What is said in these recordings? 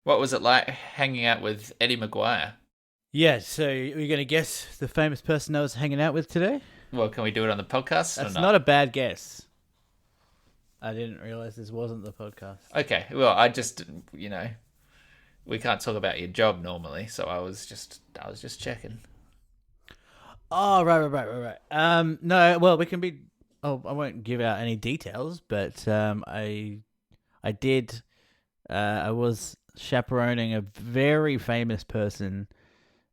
What was it like hanging out with Eddie Maguire? Yeah, so you're going to guess the famous person I was hanging out with today? Well, can we do it on the podcast or That's not? not a bad guess. I didn't realize this wasn't the podcast. Okay, well, we can't talk about your job normally, so I was just checking. Oh, right. No, well, we can be. Oh, I won't give out any details, but I did. I was chaperoning a very famous person,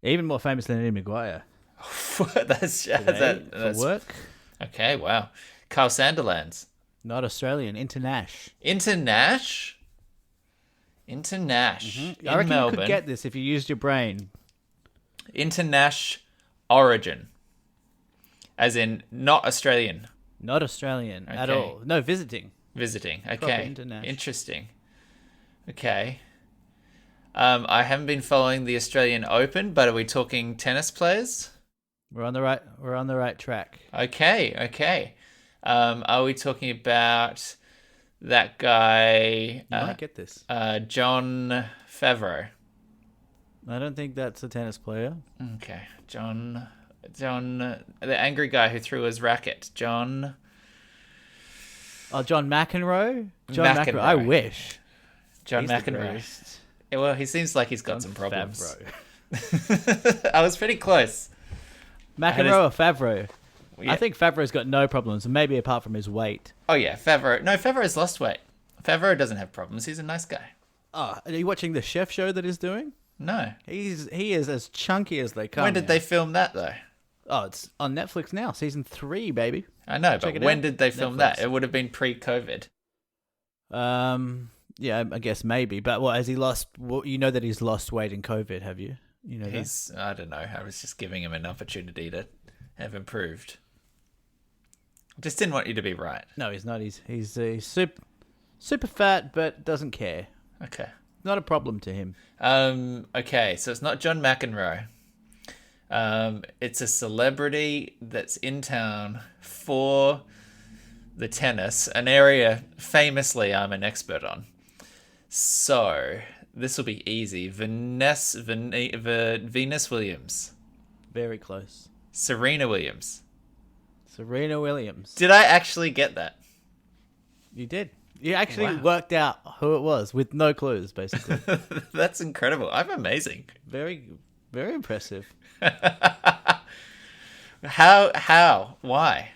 even more famous than Eddie Maguire, that's today for that's work. okay. Wow, Carl Sanderlands, Not Australian, internash. Internash, Internash I in reckon you could Melbourne, get this if you used your brain. Internash origin, as in not Australian. Not Australian at Okay. all. No, visiting. Visiting. Proper Okay. internash. Interesting. Okay. I haven't been following the Australian Open, but are we talking tennis players? We're on the right. We're on the right track. Okay. Okay. Are we talking about that guy, You might get this. John Favreau? I don't think that's a tennis player. Okay. John, the angry guy who threw his racket. John Oh, John McEnroe. John McEnroe. I wish. John He's the McEnroe. greatest. Yeah, well, he seems like he's got John some problems. Favreau. I was pretty close. McEnroe or Favreau? Yeah. I think Favreau's got no problems, maybe apart from his weight. Oh yeah, Favreau. No, Favreau's lost weight. Favreau doesn't have problems. He's a nice guy. Oh, are you watching the chef show that he's doing? No. He is as chunky as they come. When did now. they film that though? Oh, it's on Netflix now. Season 3, baby. I know, Check but it when out. did they film Netflix. that? It would have been pre-COVID. Yeah, I guess maybe. But what has he lost? Well, you know that he's lost weight in COVID, have you? You know that? I don't know. I was just giving him an opportunity to have improved. Just didn't want you to be right. No, he's not. He's super fat, but doesn't care. Okay. Not a problem to him. Okay, so it's not John McEnroe. It's a celebrity that's in town for the tennis, an area famously I'm an expert on. So this will be easy. Venus Williams. Very close. Serena Williams. Serena Williams. Did I actually get that? You did. You actually Wow. worked out who it was with no clues, basically. That's incredible. I'm amazing. Very, very impressive. How? Why?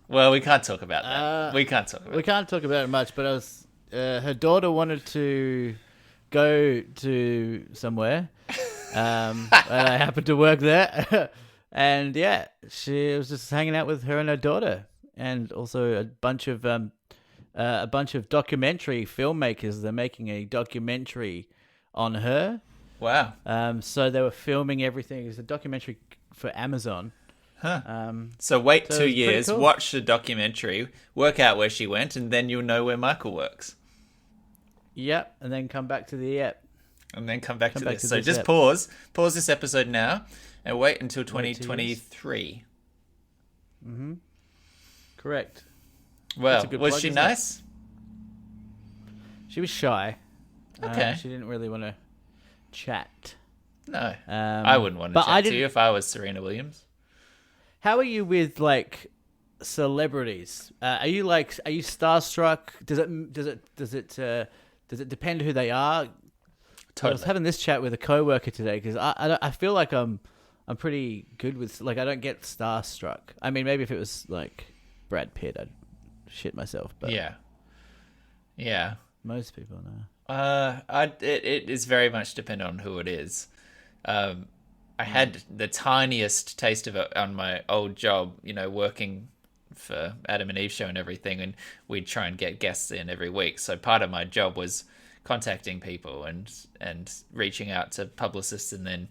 Well, we can't talk about that. We can't talk about We can't talk about it much, but her daughter wanted to go to somewhere, and I happened to work there, and yeah, she was just hanging out with her and her daughter, and also a bunch of documentary filmmakers. They're making a documentary on her. Wow. So they were filming everything. It's a documentary for Amazon. Huh. So wait so 2 it's pretty years, cool. watch the documentary, work out where she went, and then you'll know where Michael works. Yep, and then come back to the app. And then come back to back this. to So this just app. pause this episode now, and wait until Wait 2 years. 2023. Correct. Well, a good was plug, she isn't it? nice? She was shy. Okay. She didn't really want to chat. No. I wouldn't want to but I chat to you didn't- if I was Serena Williams. How are you with like celebrities? Are you starstruck? Does it depend who they are? I was Totally. having this chat with a coworker today because I feel like I'm pretty good with, like, I don't get starstruck. I mean, maybe if it was like Brad Pitt, I'd shit myself. But Yeah. Yeah. most people know. It is very much dependent on who it is. I had the tiniest taste of it on my old job, working for Adam and Eve show and everything, and we'd try and get guests in every week. So part of my job was contacting people and reaching out to publicists, and then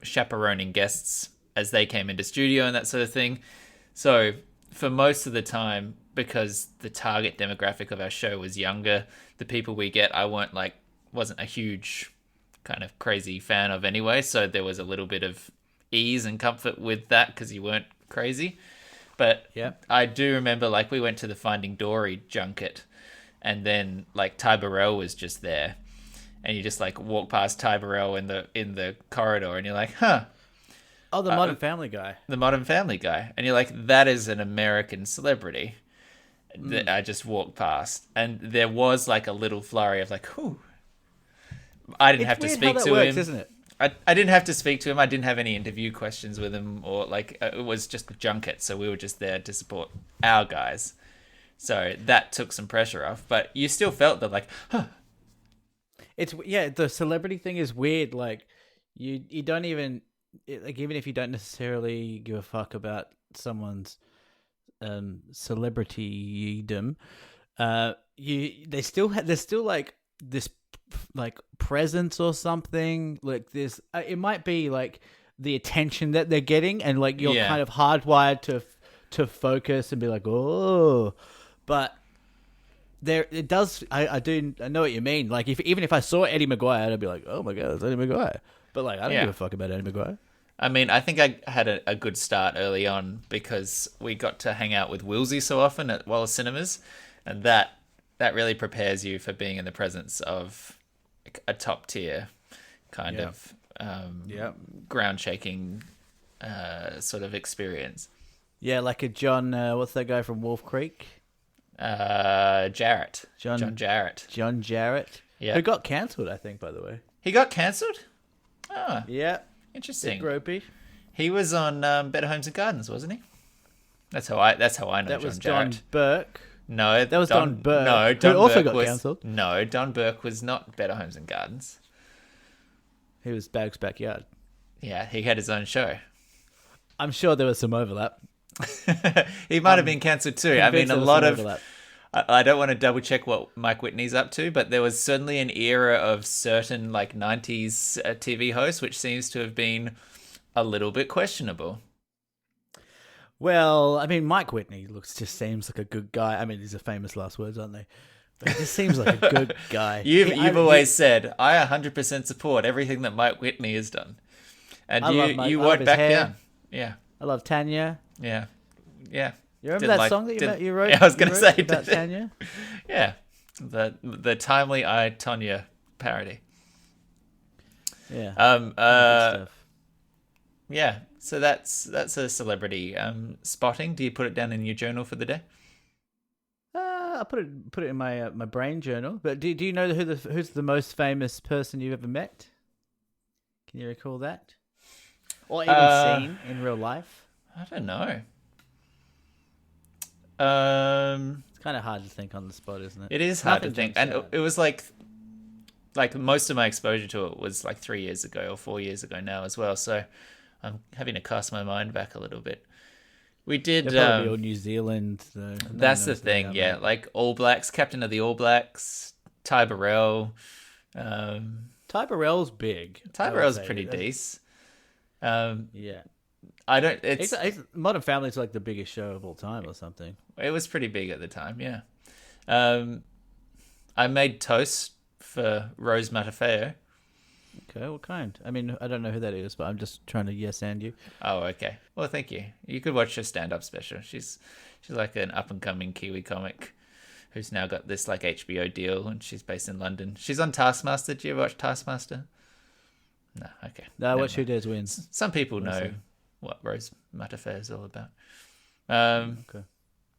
chaperoning guests as they came into studio and that sort of thing. So for most of the time, because the target demographic of our show was younger, the people we get I wasn't a huge kind of crazy fan of anyway, so there was a little bit of ease and comfort with that because you weren't crazy. But Yeah. I do remember, we went to the Finding Dory junket, and then Ty Burrell was just there, and you just like walk past Ty Burrell in the corridor, and you're like, huh, Oh, the Modern Family guy. the Modern Family guy, and you're like, that is an American celebrity that I just walked past, and there was like a little flurry of like, whew. I didn't have to speak to him, isn't it? I didn't have to speak to him. I didn't have any interview questions with him, or like it was just a junket, so we were just there to support our guys. So that took some pressure off, but you still felt that like, huh. It's the celebrity thing is weird. Like you don't even like even if you don't necessarily give a fuck about someone's celebritydom, there's still like this like presence or something like this. It might be like the attention that they're getting, and like you're kind of hardwired to focus and be like, oh, but there it does. I know what you mean. Like even if I saw Eddie Maguire, I'd be like, oh my god, it's Eddie Maguire. But like I don't give a fuck about Eddie Maguire. I mean, I think I had a good start early on because we got to hang out with Wilsey so often at Wallace Cinemas, and that really prepares you for being in the presence of a top tier kind of ground shaking sort of experience. Yeah, like a John. What's that guy from Wolf Creek? Jarrett. John Jarrett. John Jarrett. Yeah. Who got cancelled, I think, by the way. He got cancelled? Oh. Yeah. Interesting. Bit ropey. He was on Better Homes and Gardens, wasn't he? That's how I know that John was Jarrett. Don Burke. No, that was Don Burke. No, Don who also Burke got cancelled. No, Don Burke was not Better Homes and Gardens. He was Bag's Backyard. Yeah, he had his own show. I'm sure there was some overlap. He might have been cancelled too. I mean, a lot of overlap. I don't want to double check what Mike Whitney's up to, but there was certainly an era of certain like 90s TV hosts which seems to have been a little bit questionable. Well, I mean, Mike Whitney just seems like a good guy. I mean, these are famous last words, aren't they? But he just seems like a good guy. You've always said, I 100% support everything that Mike Whitney has done. And you won't back down. Yeah. I love Tanya. Yeah. Yeah. You remember that song that you wrote? Yeah, I was going to say about Tanya. Yeah, the timely I Tonya parody. Yeah. Yeah. So that's a celebrity spotting. Do you put it down in your journal for the day? I put it in my my brain journal. But do you know who's the most famous person you've ever met? Can you recall that? Or even seen in real life? I don't know. It's kind of hard to think on the spot, isn't it? It is hard to think, and it was like most of my exposure to it was like 3 years ago or 4 years ago now as well. So I'm having to cast my mind back a little bit. We did. They're probably all New Zealand. Though. That's the thing, yeah. Like All Blacks, captain of the All Blacks, Ty Burrell. Ty Burrell's big. Ty Burrell's pretty decent. Yeah. I don't. It's Modern Family is like the biggest show of all time or something. It was pretty big at the time, yeah. I made toast for Rose Matafeo. Okay, what kind? I mean, I don't know who that is, but I'm just trying to yes and you. Oh, okay. Well, thank you. You could watch her stand-up special. She's like an up-and-coming Kiwi comic who's now got this like HBO deal, and she's based in London. She's on Taskmaster. Do you ever watch Taskmaster? No, okay. No, what Who Dares Wins. Some people know what Rose Matafeo is all about. Okay.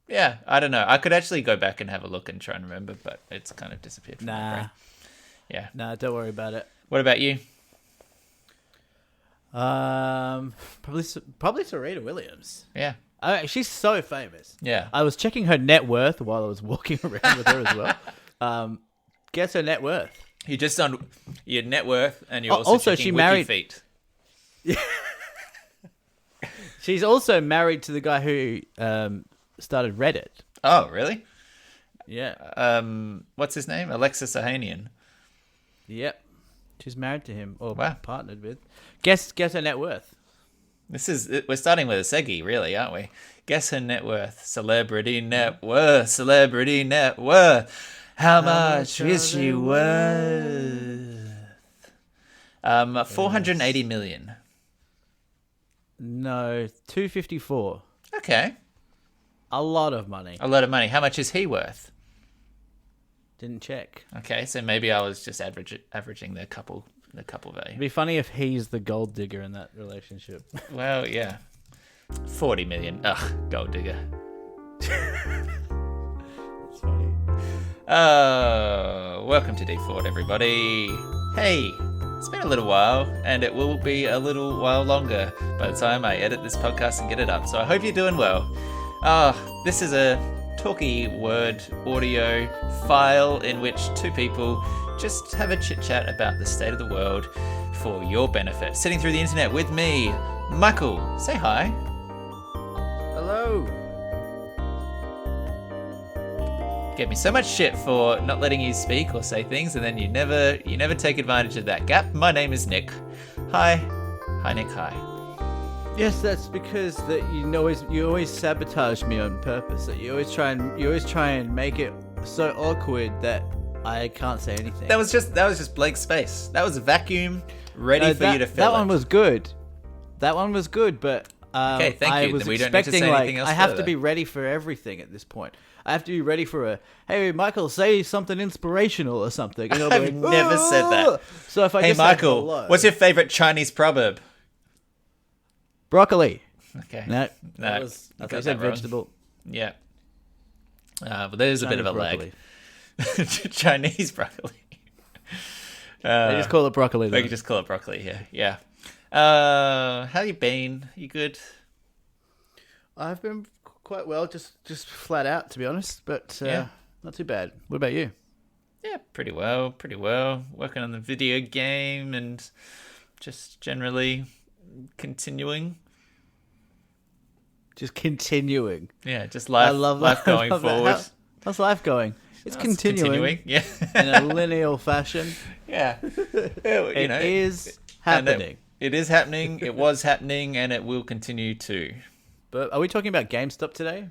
Yeah, I don't know. I could actually go back and have a look and try and remember, but it's kind of disappeared from my brain. Yeah. Nah, don't worry about it. What about you? Probably Serena Williams. Yeah. She's so famous. Yeah. I was checking her net worth while I was walking around with her as well. Guess her net worth. You just on your net worth, and you're also checking she Wiki married. Feet. She's also married to the guy who started Reddit. Oh, really? Yeah. What's his name? Alexis Ohanian. Yep. She's married to him or Wow. partnered with. Guess her net worth. We're starting with a seggy, really, aren't we? Guess her net worth. Celebrity net worth. Celebrity net worth. How much is she worth? 480 million. No, 254. Okay. A lot of money. A lot of money. How much is he worth? Didn't check. Okay, so maybe I was just averaging the couple value. It'd be funny if he's the gold digger in that relationship. Well, yeah. 40 million. Ugh, gold digger. That's funny. Welcome to D4, everybody. Hey, it's been a little while, and it will be a little while longer by the time I edit this podcast and get it up. So I hope you're doing well. This is a talky word audio file in which two people just have a chit chat about the state of the world for your benefit. Sitting through the internet with me, Michael. Say hi. Hello. Get me so much shit for not letting you speak or say things, and then you never take advantage of that gap. My name is Nick. Hi, Nick. Hi. Yes, that's because that you always sabotage me on purpose. That you always try and make it so awkward that I can't say anything. That was just blank space. That was a vacuum ready for you to fill. That one was good. That one was good, but okay, thank you. I was then we don't need to expecting say anything else I have further. to be ready for everything at this point. I have to be ready for hey Michael, say something inspirational or something. And I'll be I've never said that. So if I Hey just say Michael, hello, what's your favorite Chinese proverb? broccoli? Okay. No, No, I thought got you said that wrong. vegetable. Yeah. But there's a bit of a Broccoli. lag. Chinese broccoli. They just call it broccoli. They Though. can just call it broccoli here. Yeah. How you been? You good? I've been quite well, just flat out to be honest, but Yeah. not too bad. What about you? Yeah, pretty well. Working on the video game and just generally continuing. Just continuing. Yeah, just life. I love life that. I going love that. forward. How's life going? It's continuing Yeah. in a linear fashion. Yeah. It is happening. It is happening. It was happening, and it will continue to. But are we talking about GameStop today?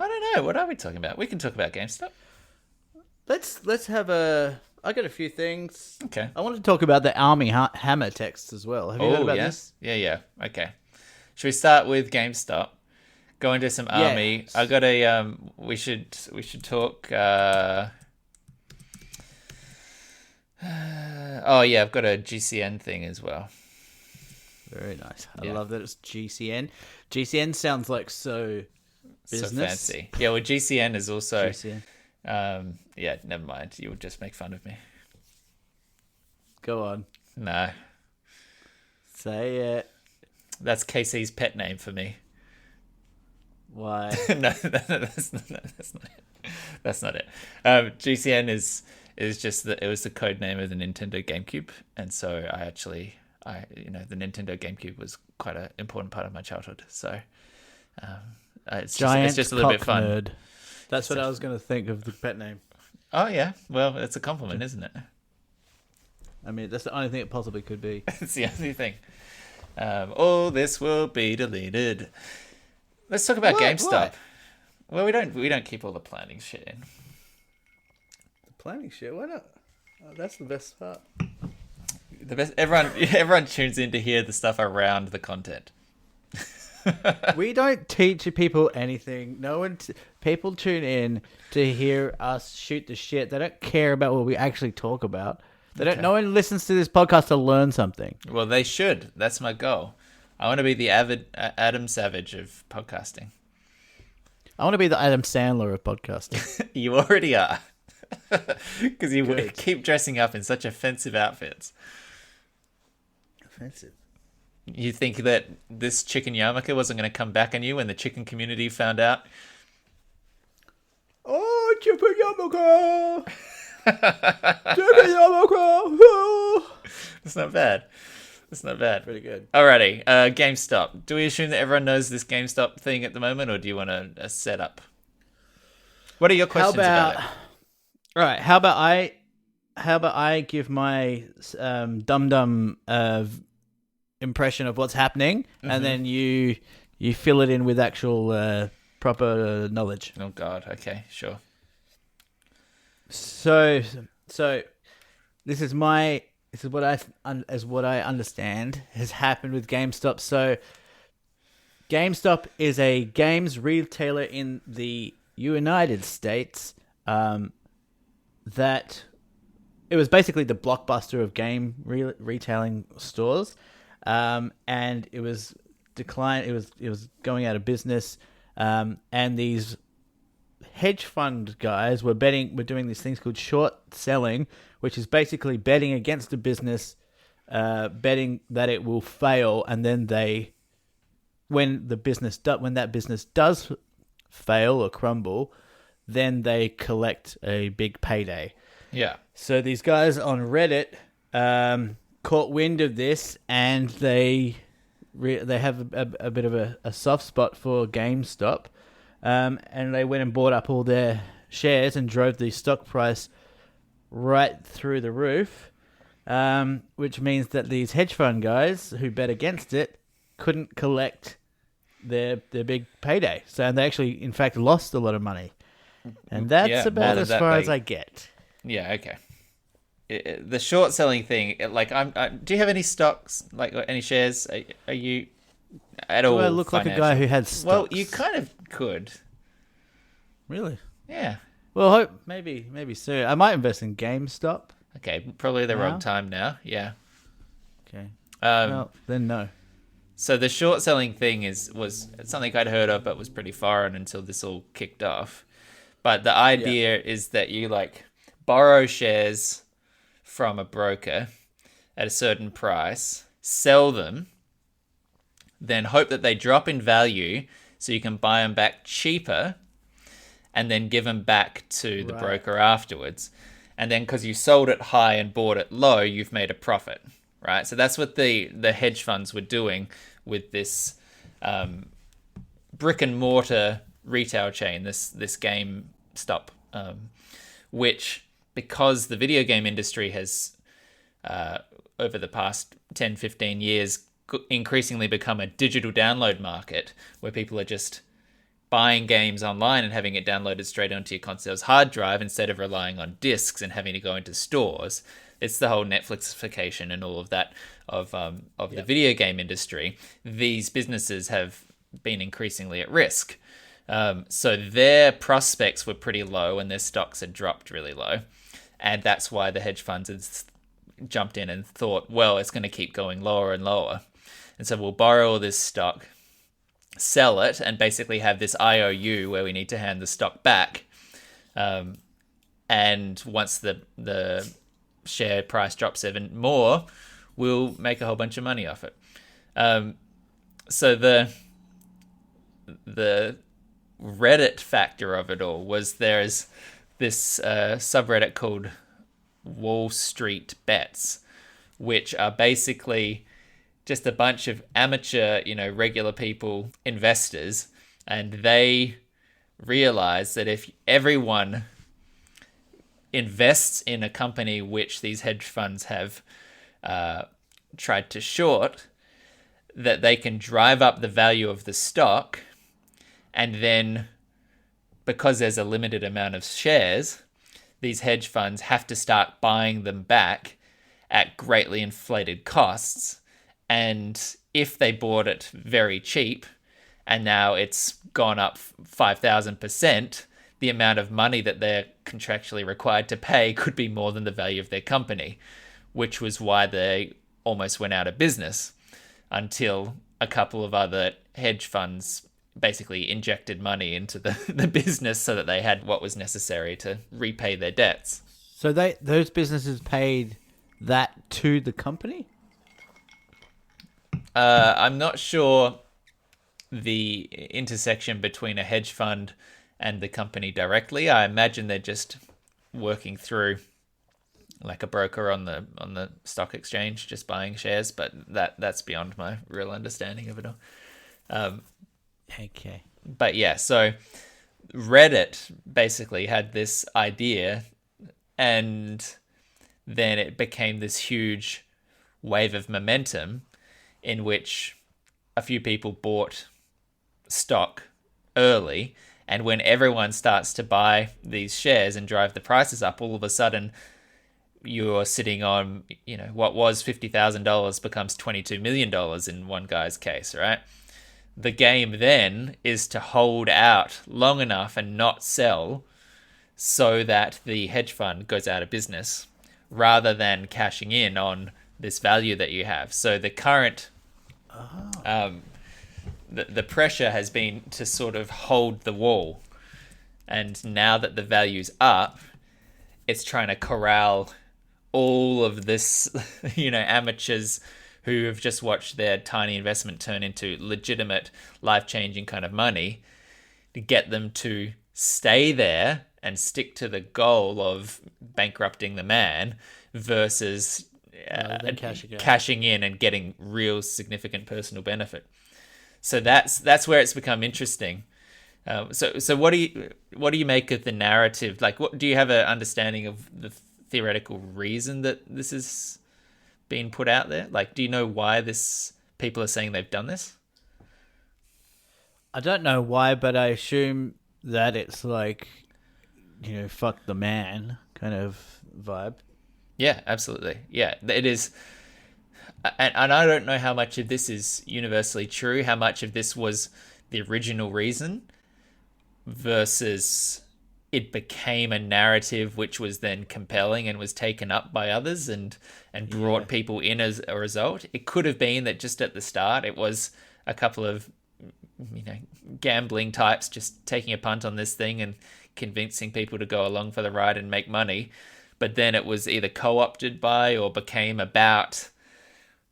I don't know. What are we talking about? We can talk about GameStop. Let's have a. I got a few things. Okay. I want to talk about the Army Hammer texts as well. Have you heard about yeah? this? Yeah. Okay. Should we start with GameStop? Go into some Army. Yes. I got a. We should talk. Oh yeah, I've got a GCN thing as well. Very nice. I Yeah. love that it's GCN. GCN sounds like so business. So fancy. Yeah. Well, GCN is also. GCN. Yeah. Never mind. You would just make fun of me. Go on. No. Say it. That's Casey's pet name for me. Why? No, that's not it. That's not it. GCN is just it was the code name of the Nintendo GameCube, and so the Nintendo GameCube was quite an important part of my childhood. So it's just a little bit fun. Nerd. That's what I was going to think of the pet name. Oh yeah, well it's a compliment, isn't it? I mean, that's the only thing it possibly could be. It's the only thing. All this will be deleted. Let's talk about What? GameStop. What? Well, we don't keep all the planning shit in. The planning shit. Why not? Oh, that's the best part. The best. Everyone tunes in to hear the stuff around the content. We don't teach people anything. No one. People tune in to hear us shoot the shit. They don't care about what we actually talk about. They don't. Okay. No one listens to this podcast to learn something. Well, they should. That's my goal. I want to be the avid Adam Savage of podcasting. I want to be the Adam Sandler of podcasting. You already are. Because you Good. keep dressing up in such offensive outfits. Offensive. You think that this chicken yarmulke wasn't going to come back on you when the chicken community found out? Oh, chicken yarmulke! Chicken yarmulke! It's not bad. It's not bad. Pretty good. Alrighty, GameStop. Do we assume that everyone knows this GameStop thing at the moment, or do you want a setup? What are your questions about it? All right. How about I give my dum impression of what's happening, and then you fill it in with actual proper knowledge. Oh God. Okay. Sure. So this is what I understand has happened with GameStop. So GameStop is a games retailer in the United States. that it was basically the Blockbuster of game retailing stores, and it was declined. It was going out of business, and these hedge fund guys were doing these things called short selling, which is basically betting against a business, betting that it will fail, and then when that business does fail or crumble, then they collect a big payday. Yeah. So these guys on Reddit caught wind of this, and they have a bit of a soft spot for GameStop, and they went and bought up all their shares and drove the stock price right through the roof, which means that these hedge fund guys who bet against it couldn't collect their big payday. So they actually, in fact, lost a lot of money. And that's about as far as I get. Yeah, okay. The short selling thing, do you have any stocks, like any shares? Are you at all? Do I look like a guy who had stocks? Well, you kind of could. Really? Yeah. Well, maybe soon. I might invest in GameStop. Okay, probably the wrong time now. Yeah. Okay. Well, then no. So the short selling thing was something I'd heard of, but was pretty foreign until this all kicked off. But the idea is that you borrow shares from a broker at a certain price, sell them, then hope that they drop in value so you can buy them back cheaper, and then give them back to the broker afterwards. And then because you sold it high and bought it low, you've made a profit, right? So that's what the hedge funds were doing with this brick and mortar retail chain, this GameStop, which, because the video game industry has, over the past 10, 15 years, increasingly become a digital download market where people are just buying games online and having it downloaded straight onto your console's hard drive instead of relying on discs and having to go into stores. It's the whole Netflixification and all of that of the video game industry. These businesses have been increasingly at risk. So their prospects were pretty low and their stocks had dropped really low. And that's why the hedge funds had jumped in and thought, well, it's going to keep going lower and lower. And so we'll borrow all this stock, sell it, and basically have this IOU where we need to hand the stock back. And once the share price drops even more, we'll make a whole bunch of money off it. So the Reddit factor of it all was there's this subreddit called Wall Street Bets, which are basically just a bunch of amateur, regular people, investors, and they realize that if everyone invests in a company which these hedge funds have tried to short, that they can drive up the value of the stock, and then because there's a limited amount of shares, these hedge funds have to start buying them back at greatly inflated costs. And if they bought it very cheap and now it's gone up 5,000%, the amount of money that they're contractually required to pay could be more than the value of their company, which was why they almost went out of business until a couple of other hedge funds basically injected money into the business so that they had what was necessary to repay their debts. So those businesses paid that to the company? I'm not sure the intersection between a hedge fund and the company directly. I imagine they're just working through like a broker on the stock exchange, just buying shares, but that's beyond my real understanding of it all. Okay. But yeah, so Reddit basically had this idea, and then it became this huge wave of momentum in which a few people bought stock early, and when everyone starts to buy these shares and drive the prices up, all of a sudden you're sitting on, what was $50,000 becomes $22 million in one guy's case, right? The game then is to hold out long enough and not sell so that the hedge fund goes out of business rather than cashing in on this value that you have. So the current the pressure has been to sort of hold the wall. And now that the value's up, it's trying to corral all of this, amateurs who have just watched their tiny investment turn into legitimate, life-changing kind of money, to get them to stay there and stick to the goal of bankrupting the man versus cashing in and getting real significant personal benefit. So that's where it's become interesting. So what do you make of the narrative? Like, what do you have an understanding of the theoretical reason that this is being put out there? Like, do you know why people are saying they've done this? I don't know why, but I assume that it's like, fuck the man kind of vibe. Yeah, absolutely. Yeah, it is. And I don't know how much of this is universally true, how much of this was the original reason versus it became a narrative which was then compelling and was taken up by others and brought people in as a result. It could have been that just at the start it was a couple of gambling types just taking a punt on this thing and convincing people to go along for the ride and make money. But then it was either co-opted by or became about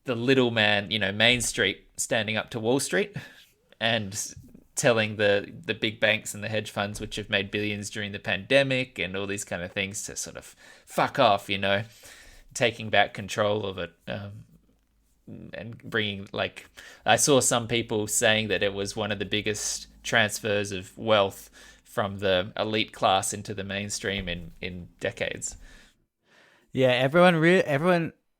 the little man, Main Street standing up to Wall Street and telling the big banks and the hedge funds, which have made billions during the pandemic and all these kind of things, to sort of fuck off, taking back control of it. And bringing, like, I saw some people saying that it was one of the biggest transfers of wealth from the elite class into the mainstream in decades. Yeah, everyone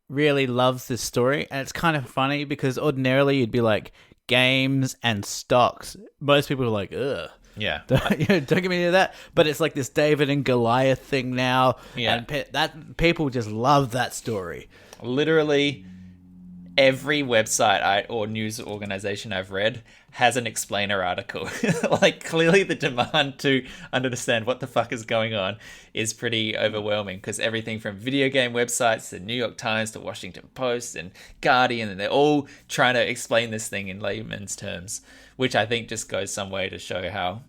really loves this story, and it's kind of funny because ordinarily you'd be like games and stocks. Most people are like, ugh. Yeah. Don't get me into that. But it's like this David and Goliath thing now, Yeah. and that people just love that story. Literally every website or news organization I've read has an explainer article. Like, clearly the demand to understand what the fuck is going on is pretty overwhelming, because everything from video game websites to New York Times to Washington Post and Guardian, and they're all trying to explain this thing in layman's terms, which I think just goes some way to show how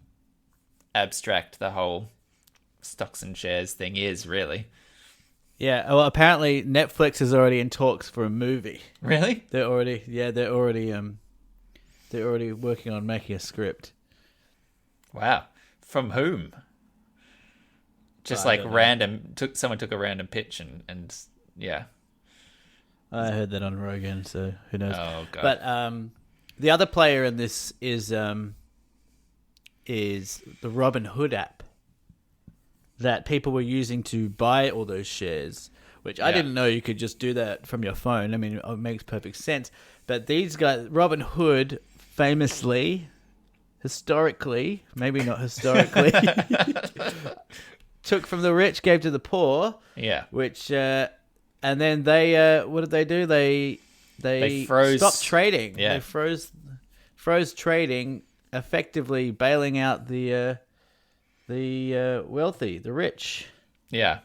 abstract the whole stocks and shares thing is, really. Yeah, well, apparently Netflix is already in talks for a movie. Really? They're already working on making a script. Wow. From whom? Just like random, someone took a random pitch and yeah. I heard that on Rogan, so who knows? Oh god. But the other player in this is the Robinhood app that people were using to buy all those shares, which I didn't know you could just do that from your phone. I mean, it makes perfect sense. But these guys, Robinhood, famously, historically, maybe not historically, took from the rich, gave to the poor. Yeah. Which, and then they, what did they do? They froze, stopped trading. Yeah. They froze trading, effectively bailing out the wealthy, the rich. Yeah.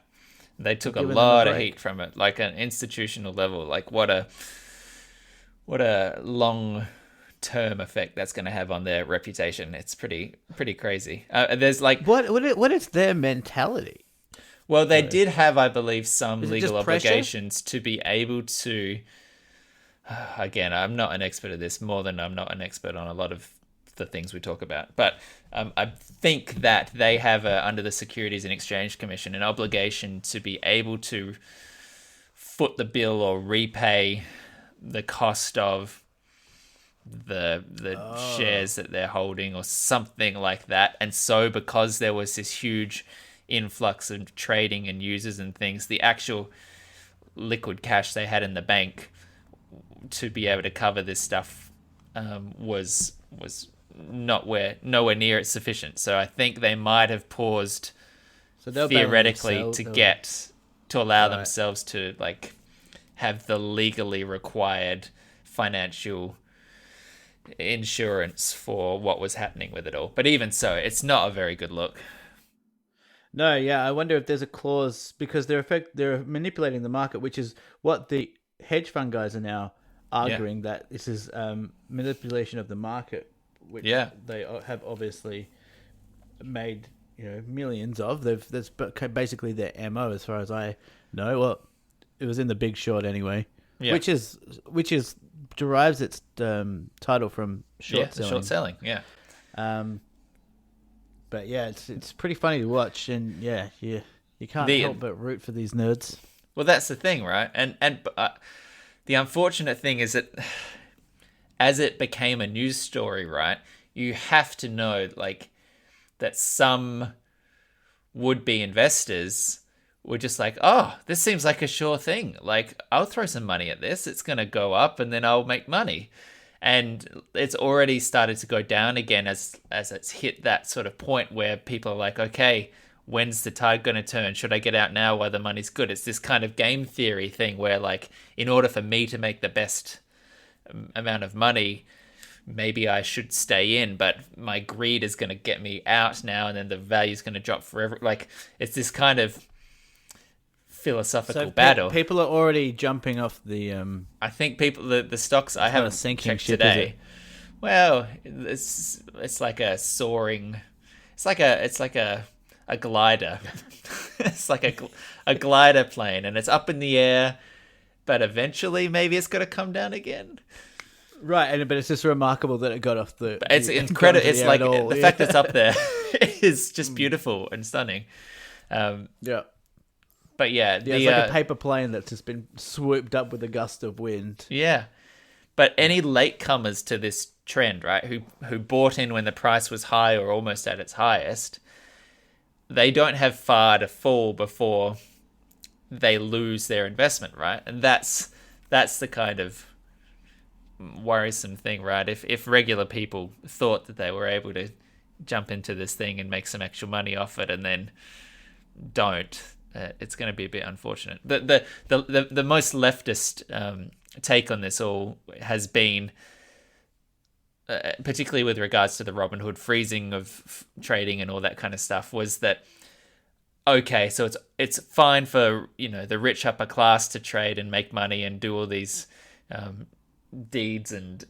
They took a lot of heat from it, like an institutional level. Like, what a long-term effect that's going to have on their reputation. It's pretty crazy. There's like what is their mentality? Well, they did have, I believe, some legal obligations to be able to. Again, I'm not an expert at this, more than I'm not an expert on a lot of the things we talk about. But I think that they have, under the Securities and Exchange Commission, an obligation to be able to foot the bill or repay the cost of the shares that they're holding or something like that. And so because there was this huge influx of trading and users and things, the actual liquid cash they had in the bank to be able to cover this stuff was nowhere near sufficient. So I think they might have paused theoretically to allow themselves to like have the legally required financial insurance for what was happening with it all. But even so, it's not a very good look. No, yeah, I wonder if there's a clause because they're manipulating the market, which is what the hedge fund guys are now Yeah, arguing that this is manipulation of the market, which yeah. they have obviously made millions of. That's basically their MO, as far as I know. Well, it was in The Big Short anyway, Yeah. which is derives its title from Yeah, short the short selling. selling. Yeah. Um, but yeah, it's pretty funny to watch, and yeah, you can't The help but root for these nerds. Well, that's the thing, right? And the unfortunate thing is that as it became a news story, right? You have to know like that some would-be investors were just like, "Oh, this seems like a sure thing. Like, I'll throw some money at this. It's going to go up and then I'll make money." And it's already started to go down again as it's hit that sort of point where people are like, "Okay, when's the tide going to turn? Should I get out now while the money's good?" It's this kind of game theory thing where like in order for me to make the best amount of money, maybe I should stay in, but my greed is going to get me out now, and then the value is going to drop forever. Like it's this kind of philosophical So battle. people are already jumping off the I think people the stocks I not a haven't sinking checked ship, is today. it? Well, it's like a soaring. It's like a glider. It's like a glider plane, and it's up in the air, but eventually maybe it's got to come down again. Right, but it's just remarkable that it got off the. But it's got incredible. into It's air like at all. the Yeah. fact that it's up there is just beautiful and stunning. Yeah. But yeah, Yeah, it's like a paper plane that's just been swooped up with a gust of wind. yeah. But any latecomers to this trend, right? Who bought in when the price was high or almost at its highest, they don't have far to fall before they lose their investment, right? And that's the kind of worrisome thing, right? If regular people thought that they were able to jump into this thing and make some actual money off it, and then don't, it's going to be a bit unfortunate. The most leftist take on this all has been, particularly with regards to the Robinhood freezing of trading and all that kind of stuff, was that okay, so it's fine for the rich upper class to trade and make money and do all these deeds and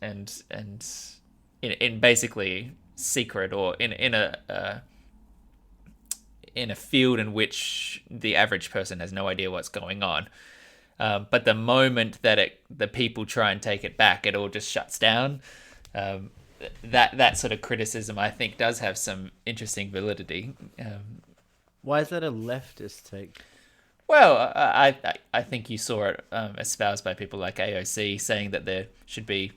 in basically secret or in a field in which the average person has no idea what's going on. But the moment that the people try and take it back, it all just shuts down. That sort of criticism, I think, does have some interesting validity. Why is that a leftist take? Well, I think you saw it espoused by people like AOC saying that there should be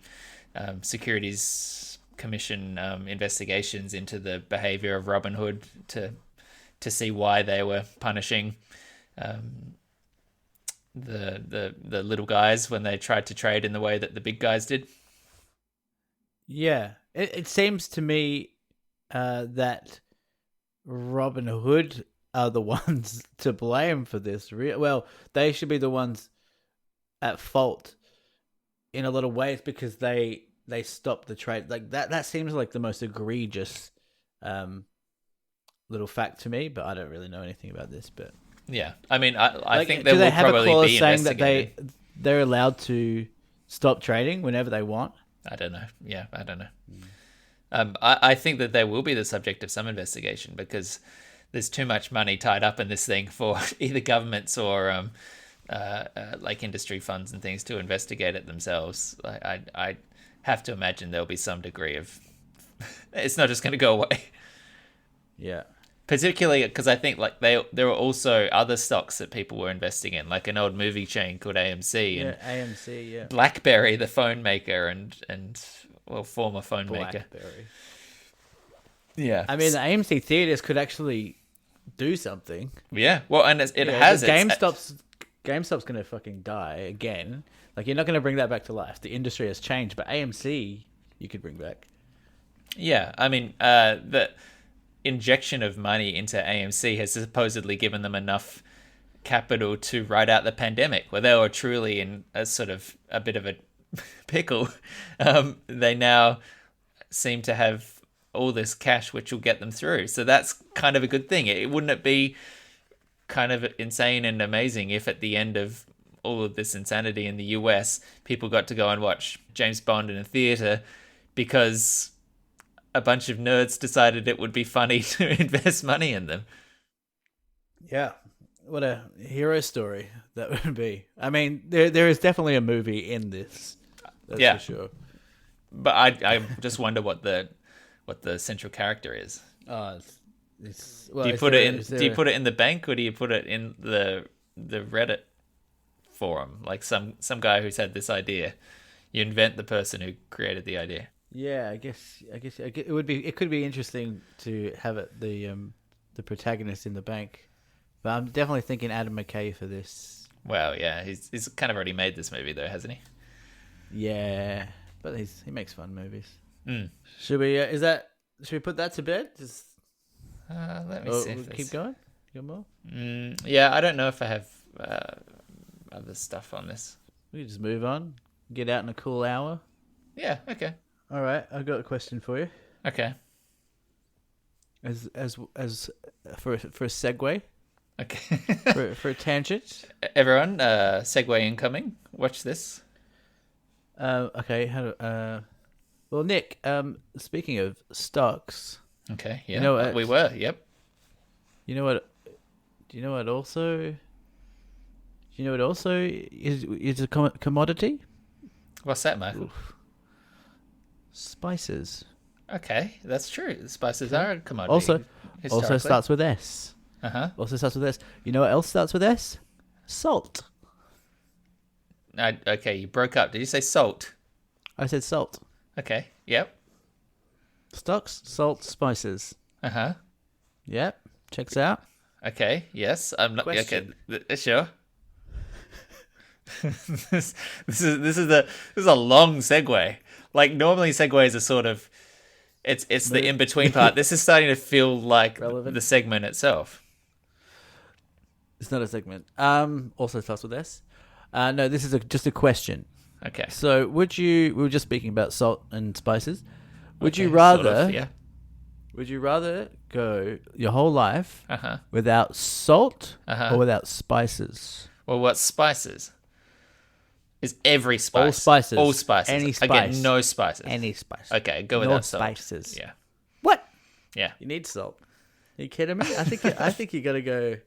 Securities Commission investigations into the behavior of Robinhood to see why they were punishing the little guys when they tried to trade in the way that the big guys did. Yeah, it seems to me that Robin Hood are the ones to blame for this. Well, they should be the ones at fault in a lot of ways because they stopped the trade. Like that seems like the most egregious little fact to me, but I don't really know anything about this. But Yeah, I mean, I like, think do there they will have a probably clause be saying that investigating. they're allowed to stop trading whenever they want? I don't know. Yeah, I don't know. I think that they will be the subject of some investigation because there's too much money tied up in this thing for either governments or like industry funds and things to investigate it themselves. I have to imagine there'll be some degree of it's not just going to go away. Yeah. Particularly because I think like there were also other stocks that people were investing in, like an old movie chain called AMC and AMC, yeah. BlackBerry, the phone maker, and well, former phone maker. BlackBerry. Yeah, I mean, the AMC theaters could actually do something. yeah. Well, and it Yeah, has GameStop's gonna fucking die again. Like you're not gonna bring that back to life. The industry has changed, but AMC you could bring back. Yeah, I mean, the injection of money into AMC has supposedly given them enough capital to ride out the pandemic, where they were truly in a sort of a bit of a pickle. They now seem to have all this cash, which will get them through. So that's kind of a good thing. Wouldn't it be kind of insane and amazing if at the end of all of this insanity in the US, people got to go and watch James Bond in a theater because a bunch of nerds decided it would be funny to invest money in them. Yeah. What a hero story that would be. I mean, there is definitely a movie in this. That's for sure. But I just wonder what the central character is. Oh, do you put it in the bank, or do you put it in the Reddit forum? Like some guy who's had this idea. You invent the person who created the idea. Yeah, I guess it could be interesting to have it the protagonist in the bank. But I'm definitely thinking Adam McKay for this. Well, yeah, he's kind of already made this movie though, hasn't he? Yeah, but he makes fun movies. Mm. Should we put that to bed? Just let me see. Keep going. You got more? Yeah, I don't know if I have other stuff on this. We can just move on. Get out in a cool hour. Yeah. Okay. All right, I've got a question for you. Okay. As for a segue. Okay. for a tangent. Everyone, segue incoming. Watch this. Okay. Well, Nick. Speaking of stocks. Okay. Yeah. You know what, we were. Yep. You know what? Do you know what also? Do you know what also is a commodity? What's that, Michael? Oof. Spices. Okay, that's true. Spices are a commodity. Also starts with S. Also starts with S. You know what else starts with S? Salt. Okay, you broke up. Did you say salt? I said salt. Okay. Yep. Stocks, salt, spices. Yep. Checks out. Okay. Yes. I'm not. Question. Okay. Sure. this is a long segue. Like normally segues are sort of it's the in between part. This is starting to feel like relevant. The segment itself. It's not a segment. Also starts with S. No, this is just a question. Okay. So we were just speaking about salt and spices. Would you rather go your whole life without salt or without spices? Well, what spices? Is every spice. All spices. All spices. Any spice. I get no spices. Any spice. Okay, go without salt. Spices. Yeah. What? Yeah. You need salt. Are you kidding me? I think you gotta go.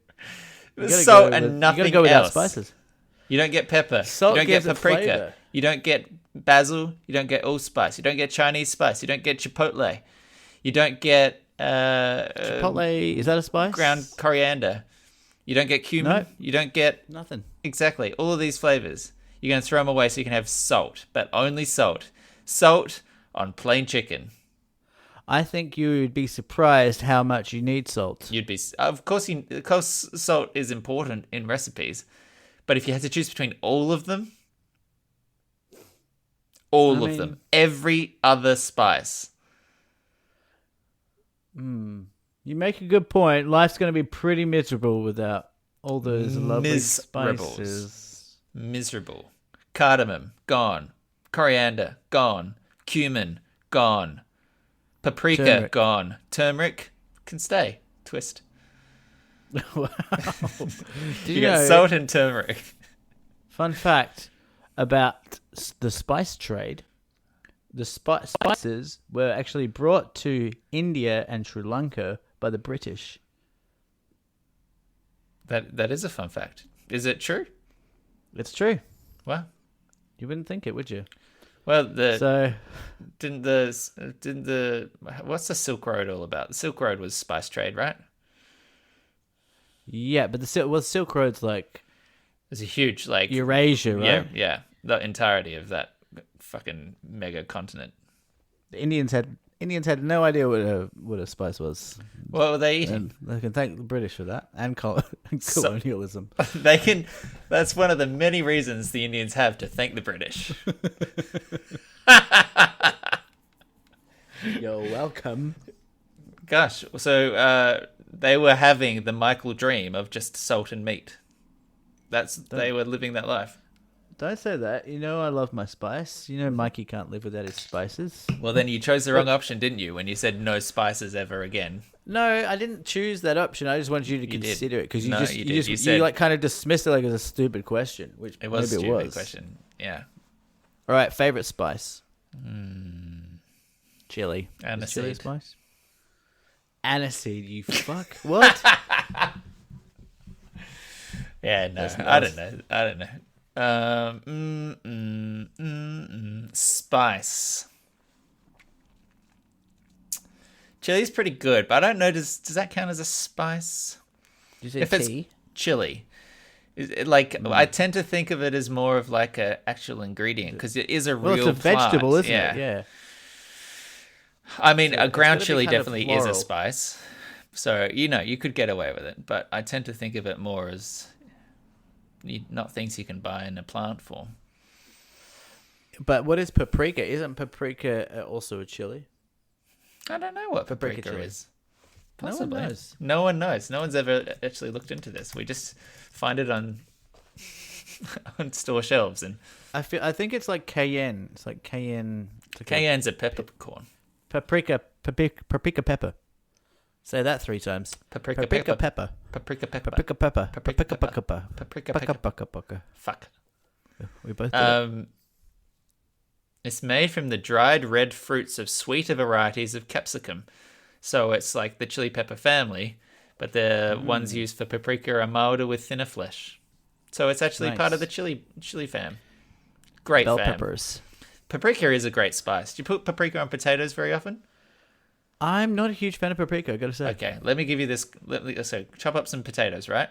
Salt and nothing else. You gotta go without else. Spices. You don't get pepper. Salt you don't get gives it paprika. flavor. You don't get basil. You don't get allspice. You don't get Chinese spice. You don't get chipotle. You don't get chipotle. Is that a spice? Ground coriander. You don't get cumin. No. You don't get nothing. Exactly. All of these flavors. You're going to throw them away so you can have salt, but only salt. Salt on plain chicken. I think you would be surprised how much you need salt. You'd be, of course, salt is important in recipes, but if you had to choose between all of them, every other spice. You make a good point. Life's going to be pretty miserable without all those lovely spices. Miserable. Cardamom, gone. Coriander, gone. Cumin, gone. Paprika, Turmeric. Gone. Turmeric can stay. Twist. Wow. You get salt and turmeric. Fun fact about the spice trade. The spices were actually brought to India and Sri Lanka by the British. That is a fun fact. Is it true? It's true. Wow. You wouldn't think it, would you? Well, didn't the what's the Silk Road all about? The Silk Road was spice trade, right? Yeah, but the Silk Road's like it's a huge like Eurasia, right? Yeah, the entirety of that fucking mega continent. The Indians had no idea what a spice was. What were they eating? And they can thank the British for that and colonialism. They can. That's one of the many reasons the Indians have to thank the British. You're welcome. Gosh, so they were having the Michael dream of just salt and meat. They were living that life. Don't say that. You know I love my spice. You know Mikey can't live without his spices. Well, then you chose the wrong option, didn't you? When you said no spices ever again. No, I didn't choose that option. I just wanted you to consider it because you said, like kind of dismissed it like it was a stupid question, which it was maybe a it stupid was. question. Yeah. All right, favorite spice. Chili. Aniseed. Is chili a spice? Aniseed, you fuck. What? Yeah, no, I don't know. Spice. Chili's pretty good, but I don't know. Does that count as a spice? Did you say If tea? it's chili, I tend to think of it as more of like a actual ingredient because it is a real. Well, it's a vegetable, plant. isn't it? Yeah. I mean, So a it's ground gotta be chili kind of definitely is a floral. spice, so you could get away with it. But I tend to think of it more as not things you can buy in a plant form. But what is paprika? Isn't paprika also a chili? I don't know what Paprika paprika chili. is. No one Possibly. knows. No one knows. No one's ever actually looked into this. We just find it on on store shelves, and I think it's like cayenne. It's like cayenne. It's like cayenne's a peppercorn. paprika pepper. Say that 3 times. Paprika pepper. Paprika pepper. Paprika pepper. Paprika Paprika pepper. pepper. Paprika Paprika pepper. pepper. Fuck. We both did it. It's made from the dried red fruits of sweeter varieties of capsicum. So it's like the chili pepper family, but the ones used for paprika are milder with thinner flesh. So it's actually part of the chili fam. Great Bell fam. peppers. Paprika is a great spice. Do you put paprika on potatoes very often? I'm not a huge fan of paprika, I gotta say. Okay, let me give you this. So chop up some potatoes, right?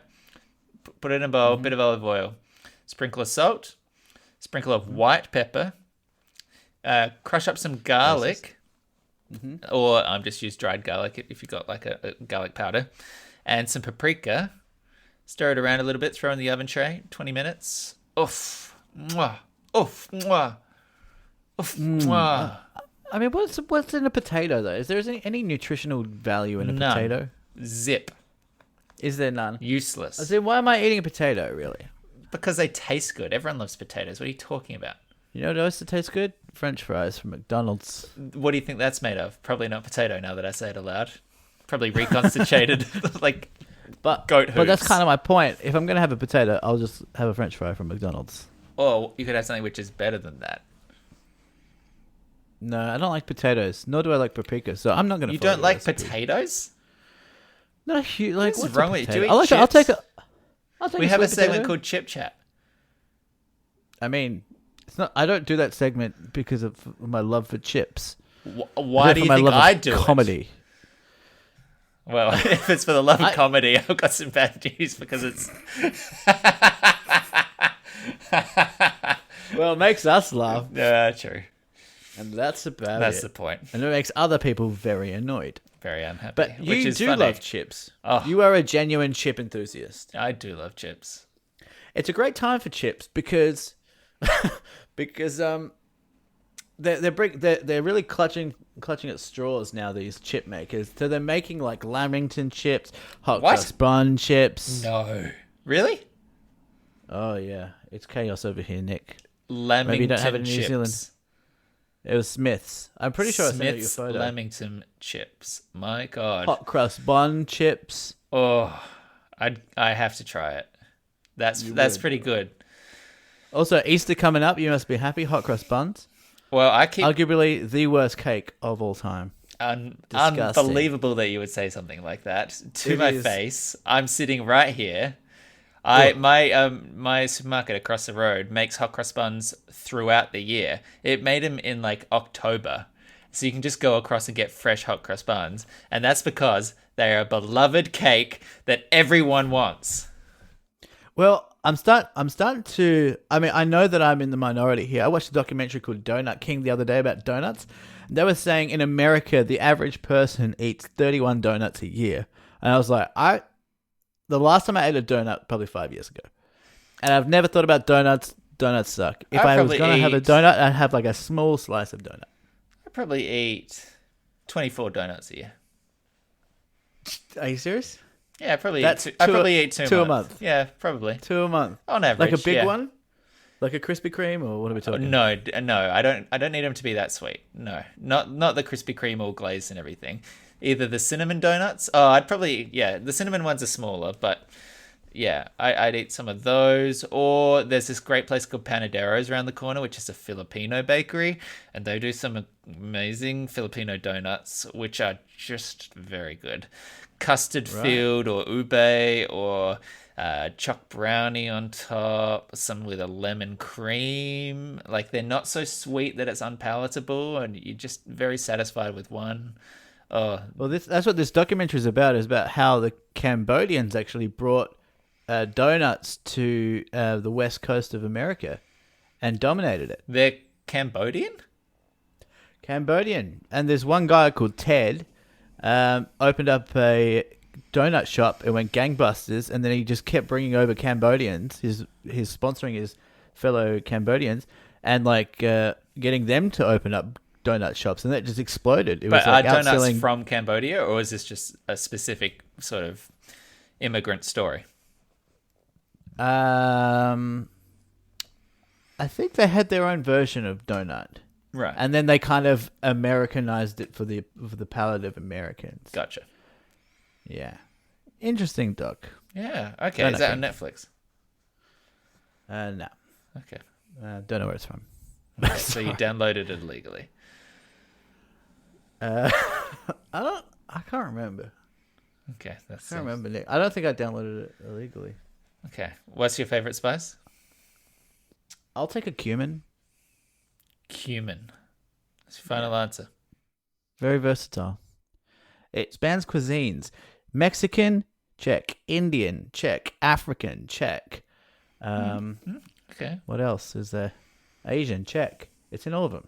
Put it in a bowl, bit of olive oil, sprinkle of salt, sprinkle of white pepper, crush up some garlic, or just use dried garlic if you've got like a garlic powder, and some paprika. Stir it around a little bit, throw in the oven tray, 20 minutes. Oof. Mwah. Oof. Mwah. Oof. Mwah. I mean, what's in a potato though? Is there any nutritional value in a None. potato? Zip. Is there none? Useless. I said, why am I eating a potato? Really? Because they taste good. Everyone loves potatoes. What are you talking about? You know what else that tastes good? French fries from McDonald's. What do you think that's made of? Probably not potato now that I say it aloud. Probably reconstituted like goat hooves. But that's kind of my point. If I'm gonna have a potato, I'll just have a French fry from McDonald's. Or you could have something which is better than that. No, I don't like potatoes. Nor do I like paprika. So I'm not gonna. You follow don't the like recipe. potatoes? No, like What's what's wrong a with you? potato? Do you eat I'll take chips? I'll take We have a sweet segment potato. called Chip Chat. I mean, it's not. I don't do that segment because of my love for chips. Why do you my think love of I do comedy? it? Well, if it's for the love of comedy, I've got some bad news because it's... Well, it makes us laugh, True. and that's about That's it. the point. And it makes other people very annoyed. Very unhappy. But which you is do funny. love chips. Oh. You are a genuine chip enthusiast. I do love chips. It's a great time for chips because they're really clutching at straws now. These chip makers, so they're making like Lamington chips, hot cross bun chips. No. Really? Oh yeah, it's chaos over here, Nick. Lamington Maybe you don't have it in New chips. Zealand. It was Smith's. I'm pretty sure I sent you a Smith's photo. Lamington chips. My God. Hot crust bun chips. Oh, I have to try it. That's would. pretty good. Also, Easter coming up. You must be happy. Hot crust buns. Well, I keep Arguably the worst cake of all time. Disgusting. unbelievable that you would say something like that to It my is. face. I'm sitting right here. What? My supermarket across the road makes hot cross buns throughout the year. It made them in like October, so you can just go across and get fresh hot cross buns, and that's because they are a beloved cake that everyone wants. Well, I'm starting to. I mean, I know that I'm in the minority here. I watched a documentary called Donut King the other day about donuts. They were saying in America the average person eats 31 donuts a year, and I was like, the last time I ate a donut probably 5 years ago, and I've never thought about donuts. Donuts suck. If I was probably gonna have a eat- donut, I'd have like a small slice of donut. I probably eat 24 donuts a year. Are you serious? Yeah, I probably That's eat two, I two- probably eat two two a month. month. Yeah, probably. 2 a month. On average. Like a big yeah. one? Like a Krispy Kreme, or what are we talking? No, no, I don't. I don't need them to be that sweet. No, not the Krispy Kreme all glazed and everything. Either the cinnamon donuts. Oh, I'd probably the cinnamon ones are smaller, but yeah, I'd eat some of those. Or there's this great place called Panadero's around the corner, which is a Filipino bakery, and they do some amazing Filipino donuts, which are just very good. Custard filled or ube or choc brownie on top, some with a lemon cream. Like they're not so sweet that it's unpalatable, and you're just very satisfied with one. Oh, Well, that's what this documentary is about. Is about how the Cambodians actually brought donuts to the west coast of America and dominated it. they're Cambodian? Cambodian. And there's one guy called Ted, opened up a donut shop and went gangbusters, and then he just kept bringing over Cambodians. His sponsoring his fellow Cambodians and like getting them to open up donut shops, and that just exploded. It But was like are donuts outselling. from Cambodia, or is this just a specific sort of immigrant story? I think they had their own version of donut, Right. and then they kind of Americanized it for the palate of Americans. Gotcha. Yeah, interesting doc. Yeah. Okay. Donut Is that on King. Netflix? No, Okay. don't know where it's from. So you downloaded it illegally. I can't remember. Okay. That's I can't remember. Nick. I don't think I downloaded it illegally. Okay. What's your favorite spice? I'll take a cumin. Cumin. That's your final answer. Very versatile. It spans cuisines. Mexican, check. Indian, check. African, check. Okay. What else is there? Asian, check. It's in all of them.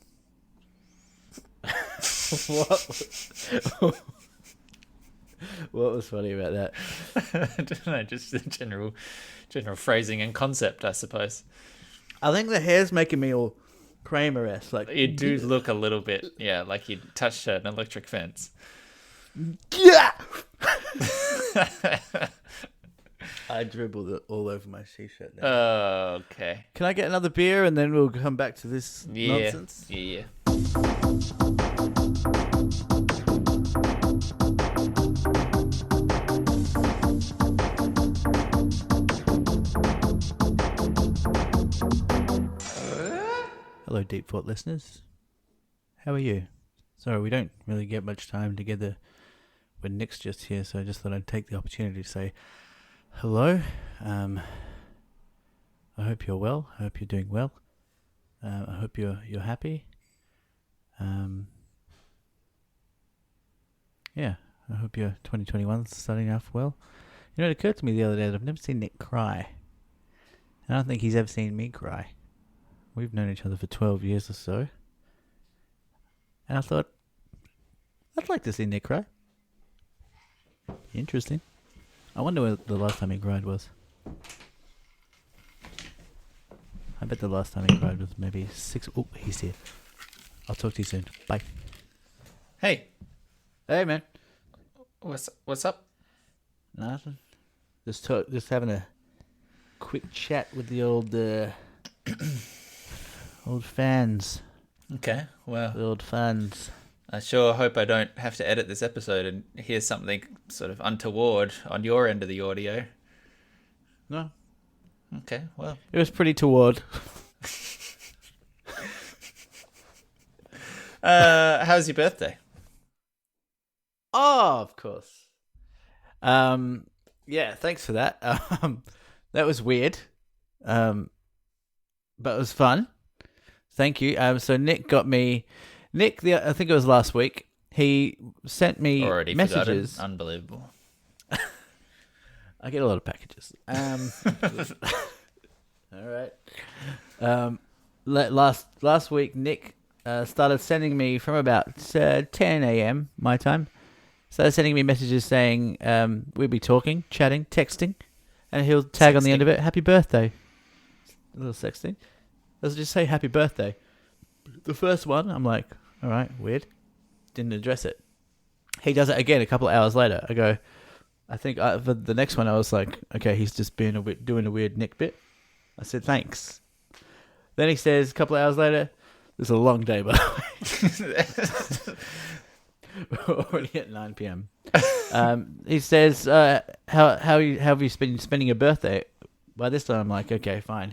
What was funny about that? I don't know. Just the general phrasing and concept, I suppose. I think the hair's making me all Kramer-esque. Like, You do look a little bit, like you touched an electric fence. yeah! I dribbled it all over my t-shirt now. Okay. Can I get another beer and then we'll come back to this Yeah. nonsense? Yeah. Hello, Deep Thought listeners. How are you? Sorry, we don't really get much time together when Nick's just here, so I just thought I'd take the opportunity to say hello. I hope you're well. I hope you're doing well. I hope you're happy. Yeah, I hope your 2021's starting off well. You know, it occurred to me the other day that I've never seen Nick cry. I don't think he's ever seen me cry. We've known each other for 12 years or so. And I thought, I'd like to see Nick cry. Interesting. I wonder where the last time he cried was. I bet the last time he cried was maybe 6... Oh, he's here. I'll talk to you soon. Bye. Hey, Hey, man. what's up? Nothing. Just having a quick chat with the old old fans. Okay. Well, The old fans. I sure hope I don't have to edit this episode and hear something sort of untoward on your end of the audio. No. Okay. Well, It was pretty toward. how's your birthday? Oh, of course. Yeah, thanks for that. That was weird. But it was fun. Thank you. So Nick got me. I think it was last week. He sent me Already messages. forgotten. Unbelievable. I get a lot of packages. All right. Last week, Nick started sending me from about 10 a.m. my time. Started sending me messages saying we'll be talking, chatting, texting, and he'll tag on the end of it, "Happy birthday." A little sexting. Let's just say "Happy birthday." The first one, I'm like, all right, weird. Didn't address it. He does it again a couple of hours later. I go, I think for the next one, I was like, okay, he's just doing a weird Nick bit. I said, thanks. Then he says a couple of hours later, "It's a long day, by the way." We're already at 9 p.m. He says, "How have you been spending your birthday?" By this time, I'm like, "Okay, fine."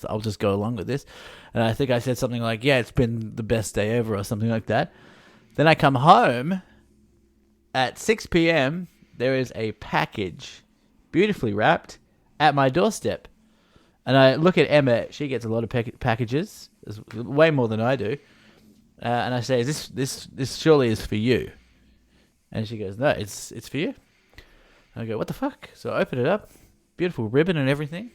I'll just go along with this, and I think I said something like, "Yeah, it's been the best day ever," or something like that. Then I come home at 6 p.m. There is a package, beautifully wrapped, at my doorstep, and I look at Emma. She gets a lot of packages, way more than I do. And I say, this surely is for you. And she goes, "No, it's for you." And I go, "What the fuck?" So I open it up, beautiful ribbon and everything.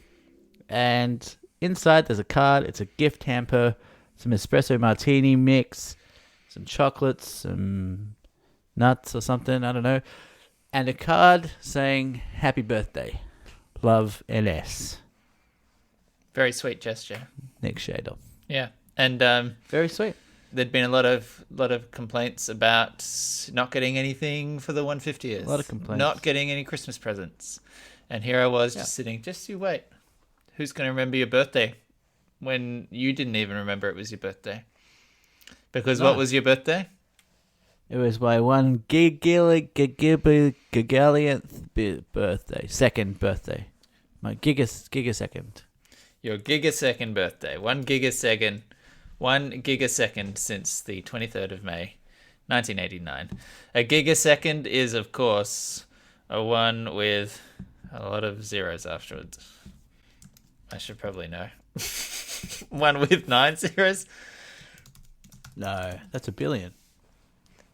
And inside there's a card. It's a gift hamper, some espresso martini mix, some chocolates, some nuts or something, I don't know. And a card saying, "Happy birthday. Love, NS." Very sweet gesture. Nick Shader. Yeah. And very sweet. There'd been a lot of complaints about not getting anything for the 150th. A lot of complaints. Not getting any Christmas presents. And here I was just sitting, just you wait. Who's going to remember your birthday when you didn't even remember it was your birthday? Because what was your birthday? It was my one gigallionth birthday. Second birthday. My gigasecond. Your gigasecond birthday. 1 gigasecond. 1 gigasecond since the 23rd of May, 1989. A gigasecond is, of course, a one with a lot of zeros afterwards. I should probably know. One with 9 zeros? No, that's a billion.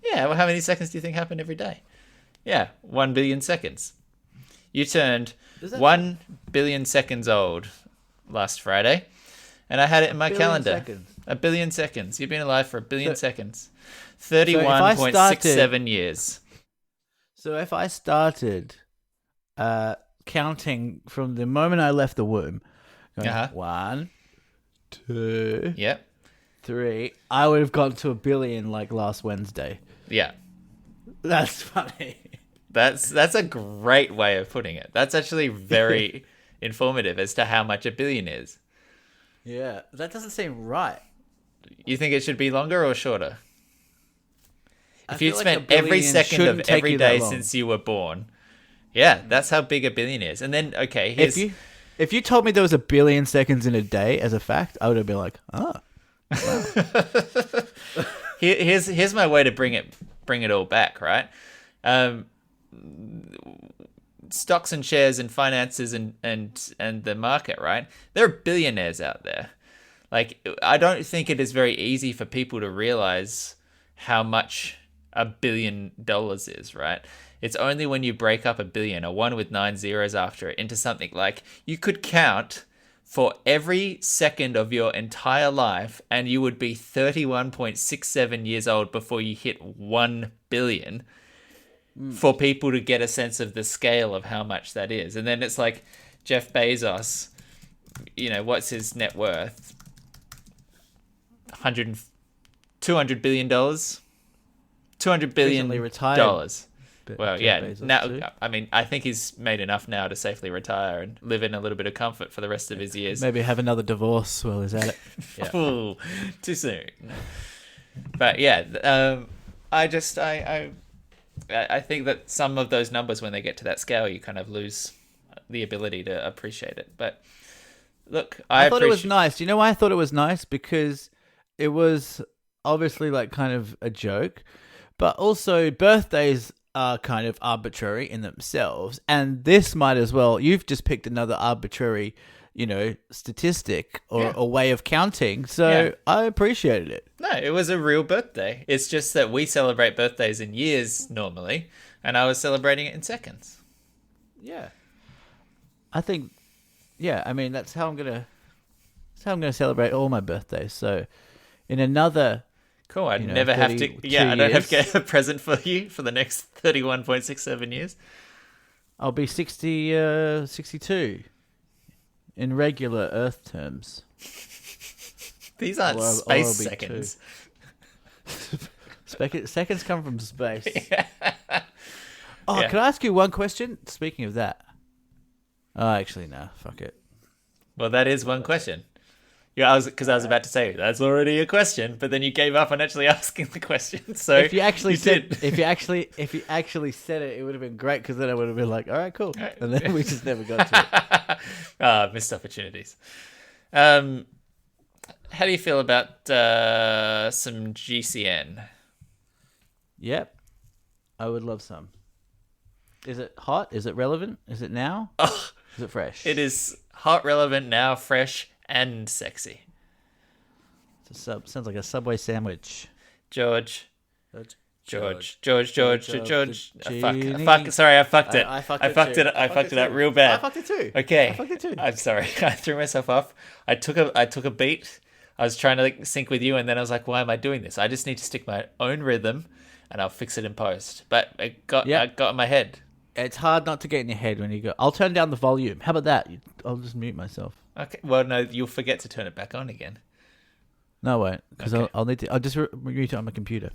Yeah, well, how many seconds do you think happen every day? Yeah, 1 billion seconds. You turned 1 billion seconds old last Friday, and I had it in my calendar. Seconds. 1 billion seconds. You've been alive for 1 billion seconds. 31.67 years. So if I started counting from the moment I left the womb, going 1, 2, yep, 3, I would have gone to 1 billion like last Wednesday. Yeah. That's funny. That's a great way of putting it. That's actually very informative as to how much 1 billion is. Yeah, that doesn't seem right. You think it should be longer or shorter? If you'd like spent every second of every day since you were born. Yeah, that's how big 1 billion is. And then, okay, here's... If you told me there was 1 billion seconds in a day as a fact, I would have been like, oh. Wow. Here's my way to bring it all back, right? Stocks and shares and finances and the market, right? There are billionaires out there. Like, I don't think it is very easy for people to realize how much $1 billion is, right? It's only when you break up 1 billion, a one with 9 zeros after it, into something like you could count for every second of your entire life, and you would be 31.67 years old before you hit 1 billion. For people to get a sense of the scale of how much that is. And then it's like Jeff Bezos, what's his net worth? $200 billion? $200 billion. Recently retired. Well, Jeff yeah. Bezos Now, too. I mean, I think he's made enough now to safely retire and live in a little bit of comfort for the rest of his years. Maybe have another divorce while he's at it. Yeah. Ooh, too soon. But yeah, I think that some of those numbers, when they get to that scale, you kind of lose the ability to appreciate it. But look, I thought it was nice. You know why I thought it was nice? Because it was obviously like kind of a joke, but also birthdays are kind of arbitrary in themselves. And this might as well. You've just picked another arbitrary, statistic or a way of counting. So I appreciated it. No, it was a real birthday. It's just that we celebrate birthdays in years normally, and I was celebrating it in seconds. Yeah. I think, I mean, that's how I'm gonna celebrate all my birthdays. So in another... Cool, I'd never have to... Yeah, I don't have to get a present for you for the next 31.67 years. I'll be 62 in regular Earth terms. These aren't space seconds. Seconds come from space. Yeah. Can I ask you one question? Speaking of that. Oh, actually, no. Fuck it. Well, that is one question. Yeah, I was about to say that's already a question, but then you gave up on actually asking the question. So If you actually said, did. if you actually said it, it would have been great because then I would have been like, all right, cool, Right. and then we just never got to it. Missed opportunities. How do you feel about some GCN? Yep, I would love some. Is it hot? Is it relevant? Is it now? Oh, Is it fresh? it is hot, relevant, now, fresh, and sexy. Sounds like a Subway sandwich. George. George. Fuck. Sorry, I fucked it. I fucked it up real I bad. fucked it too. Okay. I fucked it too. I'm sorry. I threw myself off. I took a beat. I was trying to like sync with you, and then I was like, why am I doing this? I just need to stick my own rhythm, and I'll fix it in post. But I got in my head. It's hard not to get in your head when you go, I'll turn down the volume. How about that? I'll just mute myself. Okay. Well, no, you'll forget to turn it back on again. No, I won't. Because Okay. I'll need to. I'll just mute it on my computer.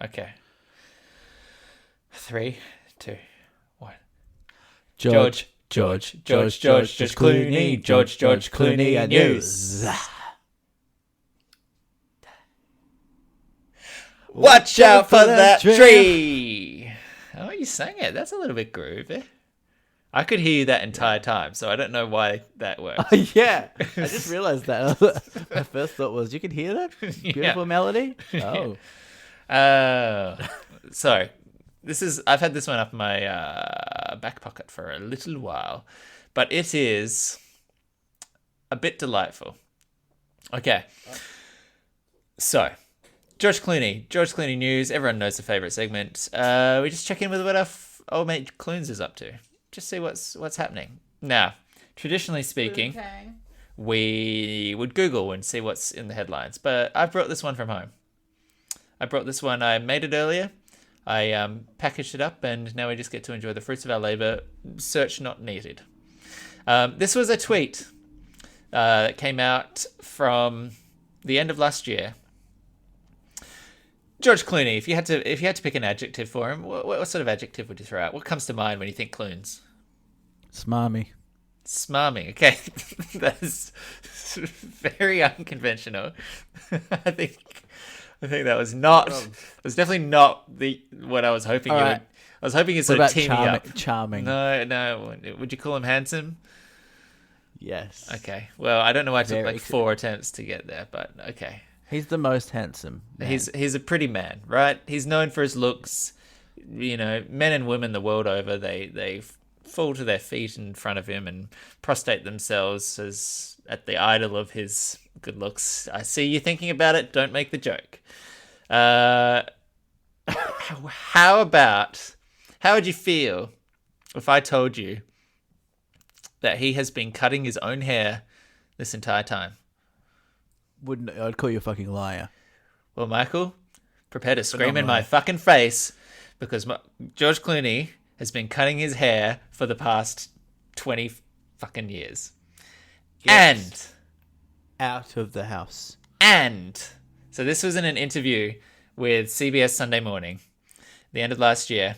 Okay. 3, 2, 1. George Clooney. George Clooney and news. Watch out for that tree. Oh, you sang it. That's a little bit groovy. I could hear you that entire time, so I don't know why that works. Yeah, I just realized that. My first thought was, you can hear that beautiful melody. Oh, So I've had this one up my back pocket for a little while, but it is a bit delightful. Okay, so George Clooney news. Everyone knows the favorite segment. We just check in with what our old mate Clunes is up to. Just see what's happening. Now, traditionally speaking, we would Google and see what's in the headlines, but I brought this one from home. I made it earlier. I packaged it up, and now we just get to enjoy the fruits of our labor. Search not needed. This was a tweet that came out from the end of last year. George Clooney, if you had to pick an adjective for him, what sort of adjective would you throw out? What comes to mind when you think Clunes? smarmy. Smarmy. Okay, that's very unconventional. I think that was not. It was definitely not what I was hoping. All right. I was hoping it's What sort of about team me up. charming? No. Would you call him handsome? Yes. Okay. Well, I don't know why I took Very like 4 attempts to get there, but okay. He's the most handsome. Man. He's a pretty man, right? He's known for his looks. You know, men and women the world over, they fall to their feet in front of him and prostrate themselves as at the idol of his good looks. I see you thinking about it. Don't make the joke. How would you feel if I told you that he has been cutting his own hair this entire time? I'd call you a fucking liar. Well, Michael, prepare to scream in my fucking face because George Clooney has been cutting his hair for the past 20 fucking years. Get out of the house. So this was in an interview with CBS Sunday Morning, the end of last year.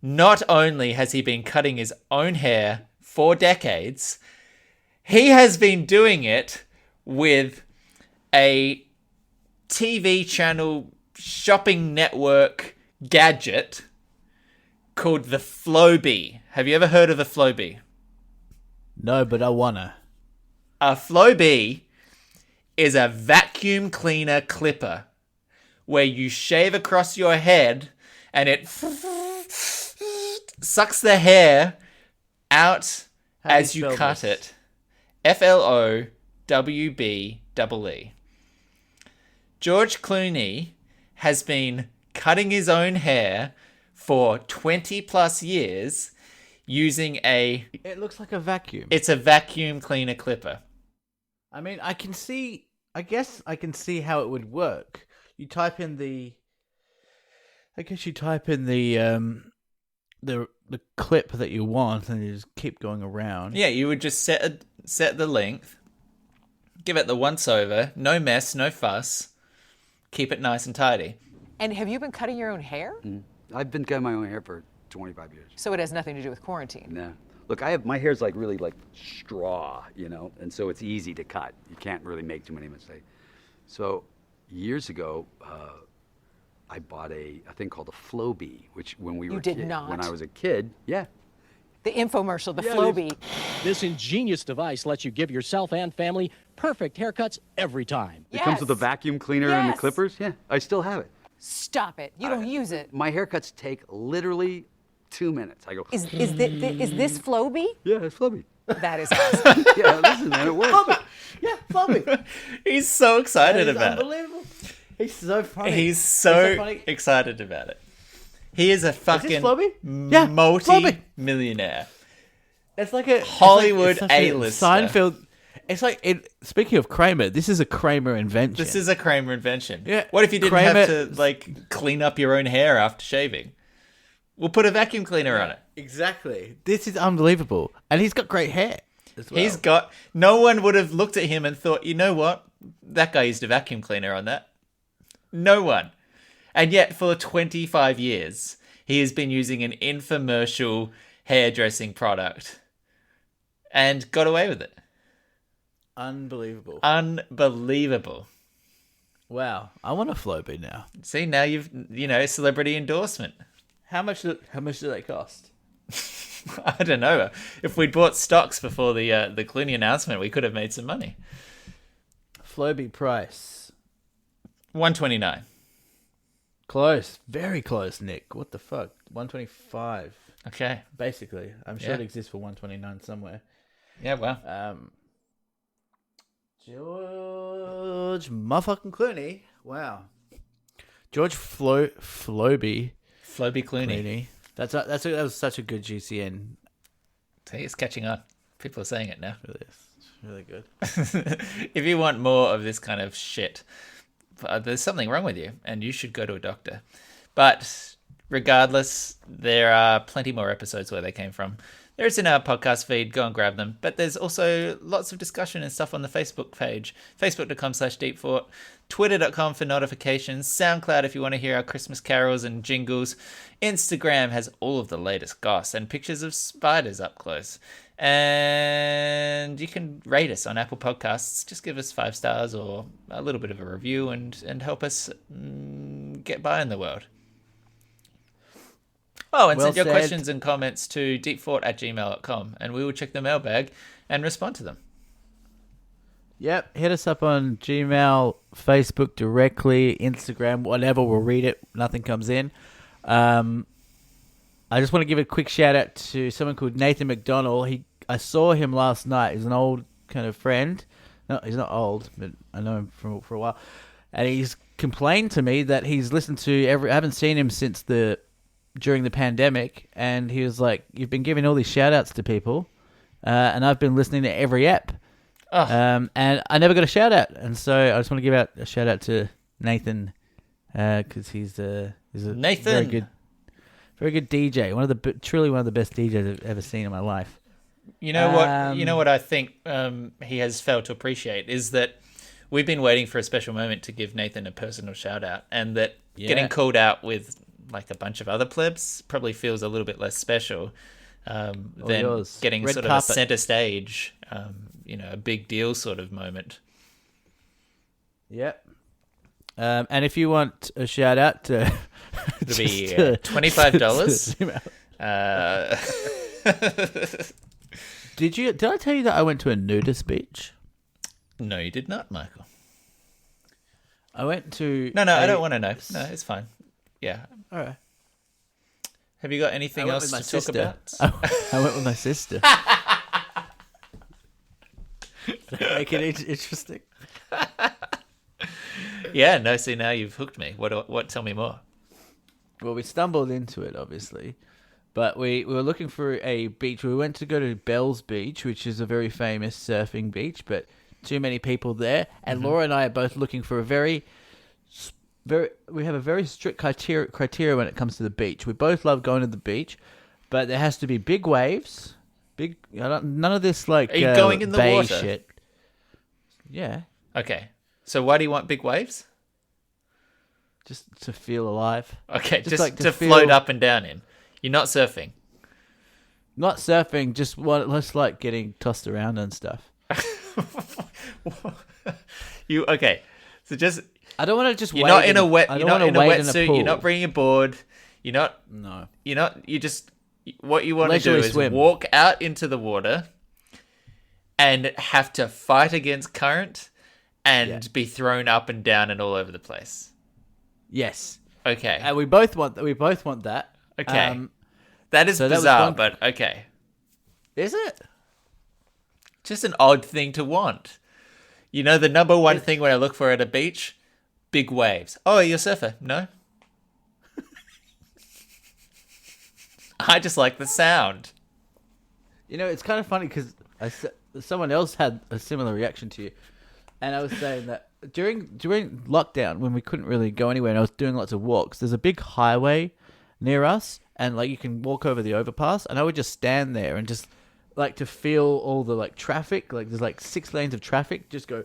Not only has he been cutting his own hair for decades, he has been doing it with a TV channel shopping network gadget called the Flowbee. Have you ever heard of the Flowbee? No, but I wanna. A Flowbee is a vacuum cleaner clipper where you shave across your head and it sucks the hair out as you cut it. FLOWBEE. George Clooney has been cutting his own hair for 20 plus years using It looks like a vacuum. it's a vacuum cleaner clipper. I mean, I guess I can see how it would work. You type in the clip that you want, and you just keep going around. Yeah, you would just set the length, give it the once over, no mess, no fuss, keep it nice and tidy. And have you been cutting your own hair? I've been cutting my own hair for 25 years. So it has nothing to do with quarantine? No. Look, my hair's like really like straw, and so it's easy to cut. You can't really make too many mistakes. So years ago, I bought a thing called a Flowbee, which when I was a kid, yeah. The infomercial, the Yeah, Flowbee. This ingenious device lets you give yourself and family perfect haircuts every time. It comes with a vacuum cleaner and the clippers. Yeah, I still have it. Stop it. You don't use it. My haircuts take literally 2 minutes. I go. Is this Flowbee? Yeah, it's Flowbee. That is awesome. Yeah, listen, man, it works. Yeah, Flowbee. He's so excited That is about it. unbelievable. He's so funny. He's so funny. excited about it. He is a fucking Flowbee? Yeah, multi-millionaire. It's like a Hollywood it's such a A-lister. Seinfeld. It's like speaking of Kramer, this is a Kramer invention. This is a Kramer invention. Yeah, What if you didn't Kramer- have to like clean up your own hair after shaving? We'll put a vacuum cleaner on it. Exactly. This is unbelievable, and he's got great hair as well. He's got. No one would have looked at him and thought, you know what? That guy used a vacuum cleaner on that. No one. And yet, for 25 years, he has been using an infomercial hairdressing product and got away with it. Unbelievable. Unbelievable. Wow. I want a Flowbee now. See, now you've, celebrity endorsement. How much do they cost? I don't know. If we'd bought stocks before the Clooney announcement, we could have made some money. Flowbee price. $129. Close. Very close, Nick. What the fuck? 125. Okay. Basically. I'm sure Yeah. it exists for 129 somewhere. Yeah, well. George motherfucking Clooney. Wow. George Flowbee. Flowbee Clooney. That was such a good GCN. See, it's catching on. People are saying it now. It's really good. If you want more of this kind of shit, there's something wrong with you, and you should go to a doctor. But regardless, there are plenty more episodes where they came from. There's in our podcast feed. Go and grab them. But there's also lots of discussion and stuff on the Facebook page, facebook.com/deepfort, twitter.com for notifications, SoundCloud if you want to hear our Christmas carols and jingles. Instagram has all of the latest goss and pictures of spiders up close. And you can rate us on Apple Podcasts. Just give us 5 stars or a little bit of a review and help us get by in the world. Oh, and send your questions and comments to deepfort@gmail.com, and we will check the mailbag and respond to them. Yep, hit us up on Gmail, Facebook directly, Instagram, whatever. We'll read it. Nothing comes in. I just want to give a quick shout out to someone called Nathan McDonald. I saw him last night. He's an old kind of friend. No, he's not old, but I know him for a while. And he's complained to me that he's listened to I haven't seen him since during the pandemic, and he was like, "You've been giving all these shout outs to people, and I've been listening to every ep." Oh. And I never got a shout out, and so I just want to give out a shout out to Nathan, because he's a Nathan, very good DJ. Truly one of the best DJs I've ever seen in my life. You know what? You know what I think he has failed to appreciate is that we've been waiting for a special moment to give Nathan a personal shout out, and that getting called out with like a bunch of other plebs probably feels a little bit less special than getting Red sort carpet. of a center stage, a big deal sort of moment. Yep. And if you want a shout out to, It'll be $25. Did I tell you that I went to a nudist beach? No, you did not, Michael. I went to. No, I don't want to know. No, it's fine. Yeah. All right. Have you got anything else to talk about? I went with my sister. Make it interesting. Yeah, no, see, now you've hooked me. What? Tell me more. Well, we stumbled into it, obviously, but we were looking for a beach. We went to go to Bell's Beach, which is a very famous surfing beach, but too many people there. And Laura and I are both looking for we have a very strict criteria when it comes to the beach. We both love going to the beach, but there has to be big waves. None of this like Are you going in the bay water? shit. Yeah, Okay. So why do you want big waves? just to feel alive. Okay, just like to feel- float up and down in. You're not surfing. Not surfing, just less like getting tossed around and stuff. Okay? So just I don't want to just. you're wade not in a wet. I You're don't not want in to a wade in wetsuit. pool. You're not bringing a board. You're not. No. You're not. You just. What you want to do Leisurely is swim. walk out into the water and have to fight against current and be thrown up and down and all over the place. Yes. Okay. And we both want that. Okay. That is so that was bizarre, fun. but okay. Is it? Just an odd thing to want. You know, the number one thing when I look for at a beach? Big waves. Oh, you're a surfer? No? I just like the sound. You know, it's kind of funny because someone else had a similar reaction to you, and I was saying that during lockdown when we couldn't really go anywhere, and I was doing lots of walks. There's a big highway near us, and like you can walk over the overpass, and I would just stand there and just like to feel all the like traffic. Like there's like 6 lanes of traffic just go,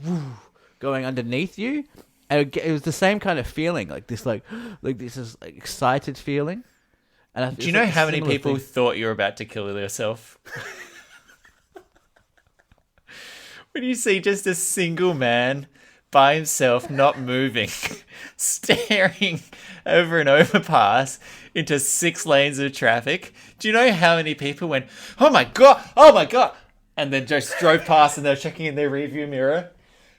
woo, going underneath you, and it was the same kind of feeling, like this is like, excited feeling. And Do you know how many people thought you were about to kill yourself? When you see just a single man by himself, not moving, staring over an overpass into 6 lanes of traffic, do you know how many people went, oh my God, and then just drove past and they're checking in their rearview mirror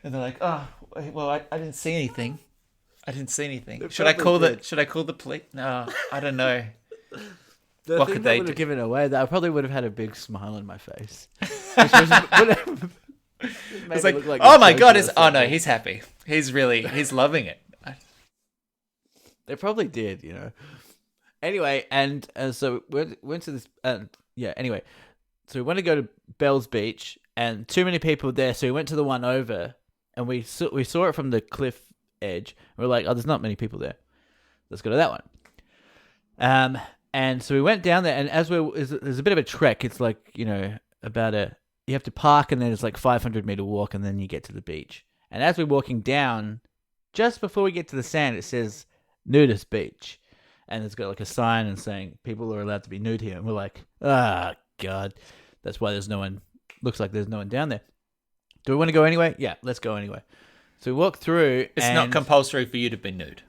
and they're like, oh, well, I didn't see anything. Should I call the police? No, I don't know. The What thing could that they would have do? given away that I probably would have had a big smile on my face. It's like, oh my God, he's happy. He's loving it. They probably did, you know. Anyway, and so we went to this, anyway. So we went to go to Bell's Beach, and too many people there, so we went to the one over, and we saw it from the cliff edge. We're like, oh, there's not many people there. Let's go to that one. And so we went down there, and there's a bit of a trek. It's like, you know, you have to park, and then it's like 500-meter walk, and then you get to the beach. And as we're walking down, just before we get to the sand, it says nudist beach. And it's got like a sign and saying people are allowed to be nude here. And we're like, God, that's why there's no one, looks like there's no one down there. Do we want to go anyway? Yeah, let's go anyway. So we walk through. It's not compulsory for you to be nude.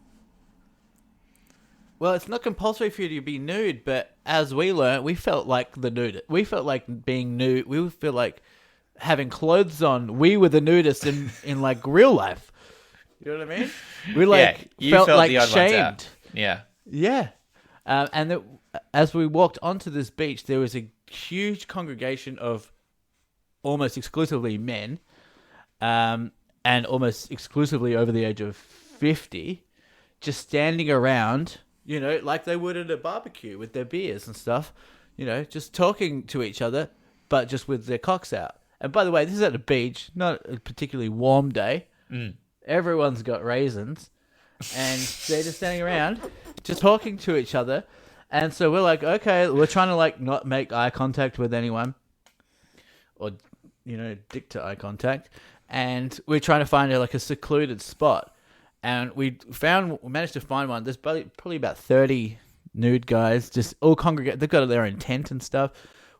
Well, it's not compulsory for you to be nude, but as we learned, we felt like the nude. We felt like being nude. We feel like having clothes on. We were the nudists in like real life. You know what I mean? We You felt like the odd ones shamed. out. Yeah. Yeah. As we walked onto this beach, there was a huge congregation of almost exclusively men, and almost exclusively over the age of 50, just standing around, you know, like they would at a barbecue with their beers and stuff, you know, just talking to each other, but just with their cocks out. And by the way, this is at a beach, not a particularly warm day. Everyone's got raisins, and they're just standing around, just talking to each other. And so we're like, okay, we're trying to like not make eye contact with anyone, or, you know, dick to eye contact. And we're trying to find like a secluded spot. And we managed to find one. There's probably about 30 nude guys, just all congregate. They've got their own tent and stuff.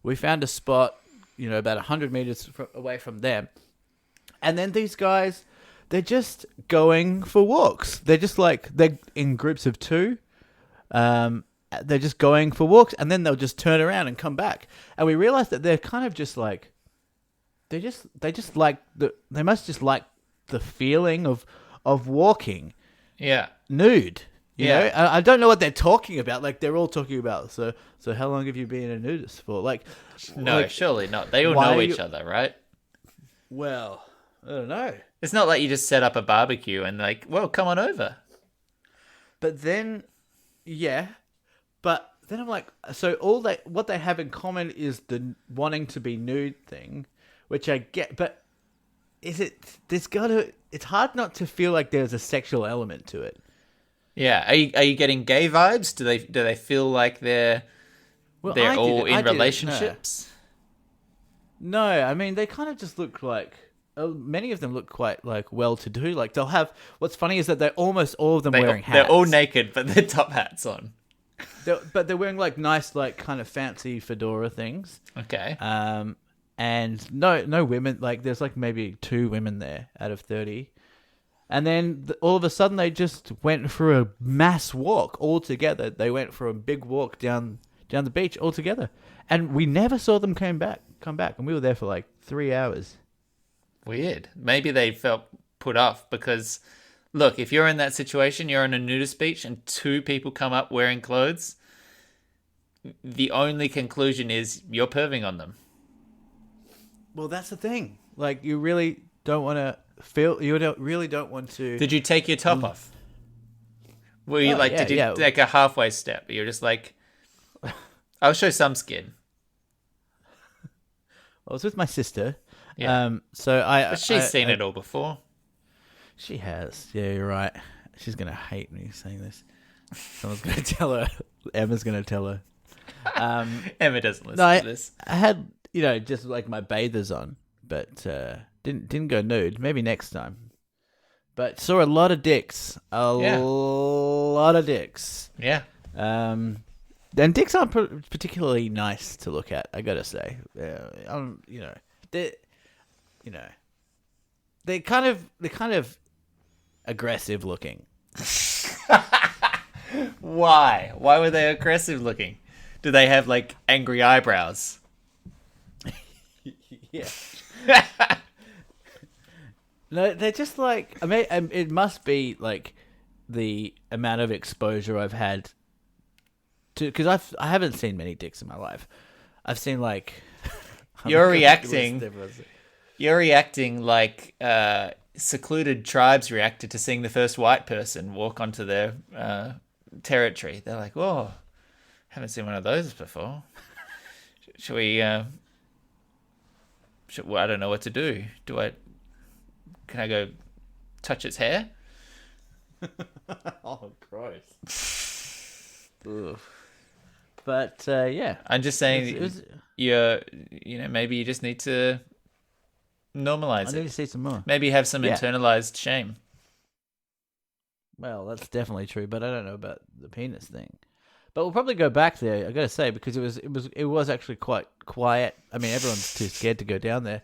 We found a spot, you know, about 100 meters away from them. And then these guys, they're just going for walks. They're just like, they're in groups of 2. They're just going for walks, and then they'll just turn around and come back. And we realized that they're kind of just like, they must just like the feeling of walking nude. You know? I don't know what they're talking about. Like, they're all talking about, so how long have you been a nudist for? Like, No, like, surely not. They all know each other, right? Well, I don't know. It's not like you just set up a barbecue and like, well, come on over. But then, yeah. But then I'm like, so what they have in common is the wanting to be nude thing, which I get. But it's hard not to feel like there's a sexual element to it. Yeah. Are you getting gay vibes? Do they feel like they're all in relationships? No, I mean, they kind of just look like, many of them look quite like well-to-do. Like, they'll have, what's funny is that they're almost all of them wearing hats. They're all naked, but their top hats on. But they're wearing like nice, like kind of fancy fedora things. Okay. And no women. Like there's like maybe 2 women there out of 30. And then all of a sudden they just went for a mass walk all together. They went for a big walk down the beach all together, and we never saw them come back. And we were there for like 3 hours. Weird. Maybe they felt put off because, look, if you're in that situation, you're on a nudist beach and 2 people come up wearing clothes, the only conclusion is you're perving on them. Well, that's the thing. Like, you really don't want to feel. You really don't want to. Did you take your top off? Were you did you take a halfway step? You're just like, I'll show some skin. I was with my sister. Yeah. But she's seen it all before. She has. Yeah, you're right. She's gonna hate me saying this. Someone's gonna tell her. Emma's gonna tell her. Emma doesn't listen to this. I had, just like my bathers on, but didn't go nude. Maybe next time. But saw a lot of dicks. Lot of dicks. Yeah. And dicks aren't particularly nice to look at, I gotta say. They're kind of aggressive looking. Why? Why were they aggressive looking? Do they have like angry eyebrows? Yeah. No, they're just like, I mean, it must be like the amount of exposure I've had to, because I haven't seen many dicks in my life. I've seen like You're reacting like secluded tribes reacted to seeing the first white person walk onto their territory. They're like, "Whoa, haven't seen one of those before." Should we? I don't know what to do. Can I go touch its hair? Oh, gross. Ugh. But yeah, I'm just saying, maybe you just need to normalize I it. need to see some more. Maybe have some Yeah. internalized shame. Well, that's definitely true, but I don't know about the penis thing. But we'll probably go back there, I gotta say, because it was actually quite quiet. I mean, everyone's too scared to go down there.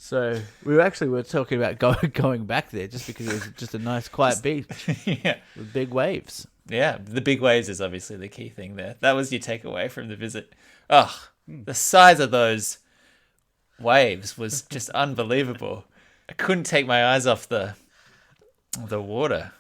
So we were talking about going back there just because it was just a nice quiet beach Yeah. with big waves. Yeah, the big waves is obviously the key thing there. That was your takeaway from the visit. Ugh, the size of those waves was just unbelievable. I couldn't take my eyes off the water.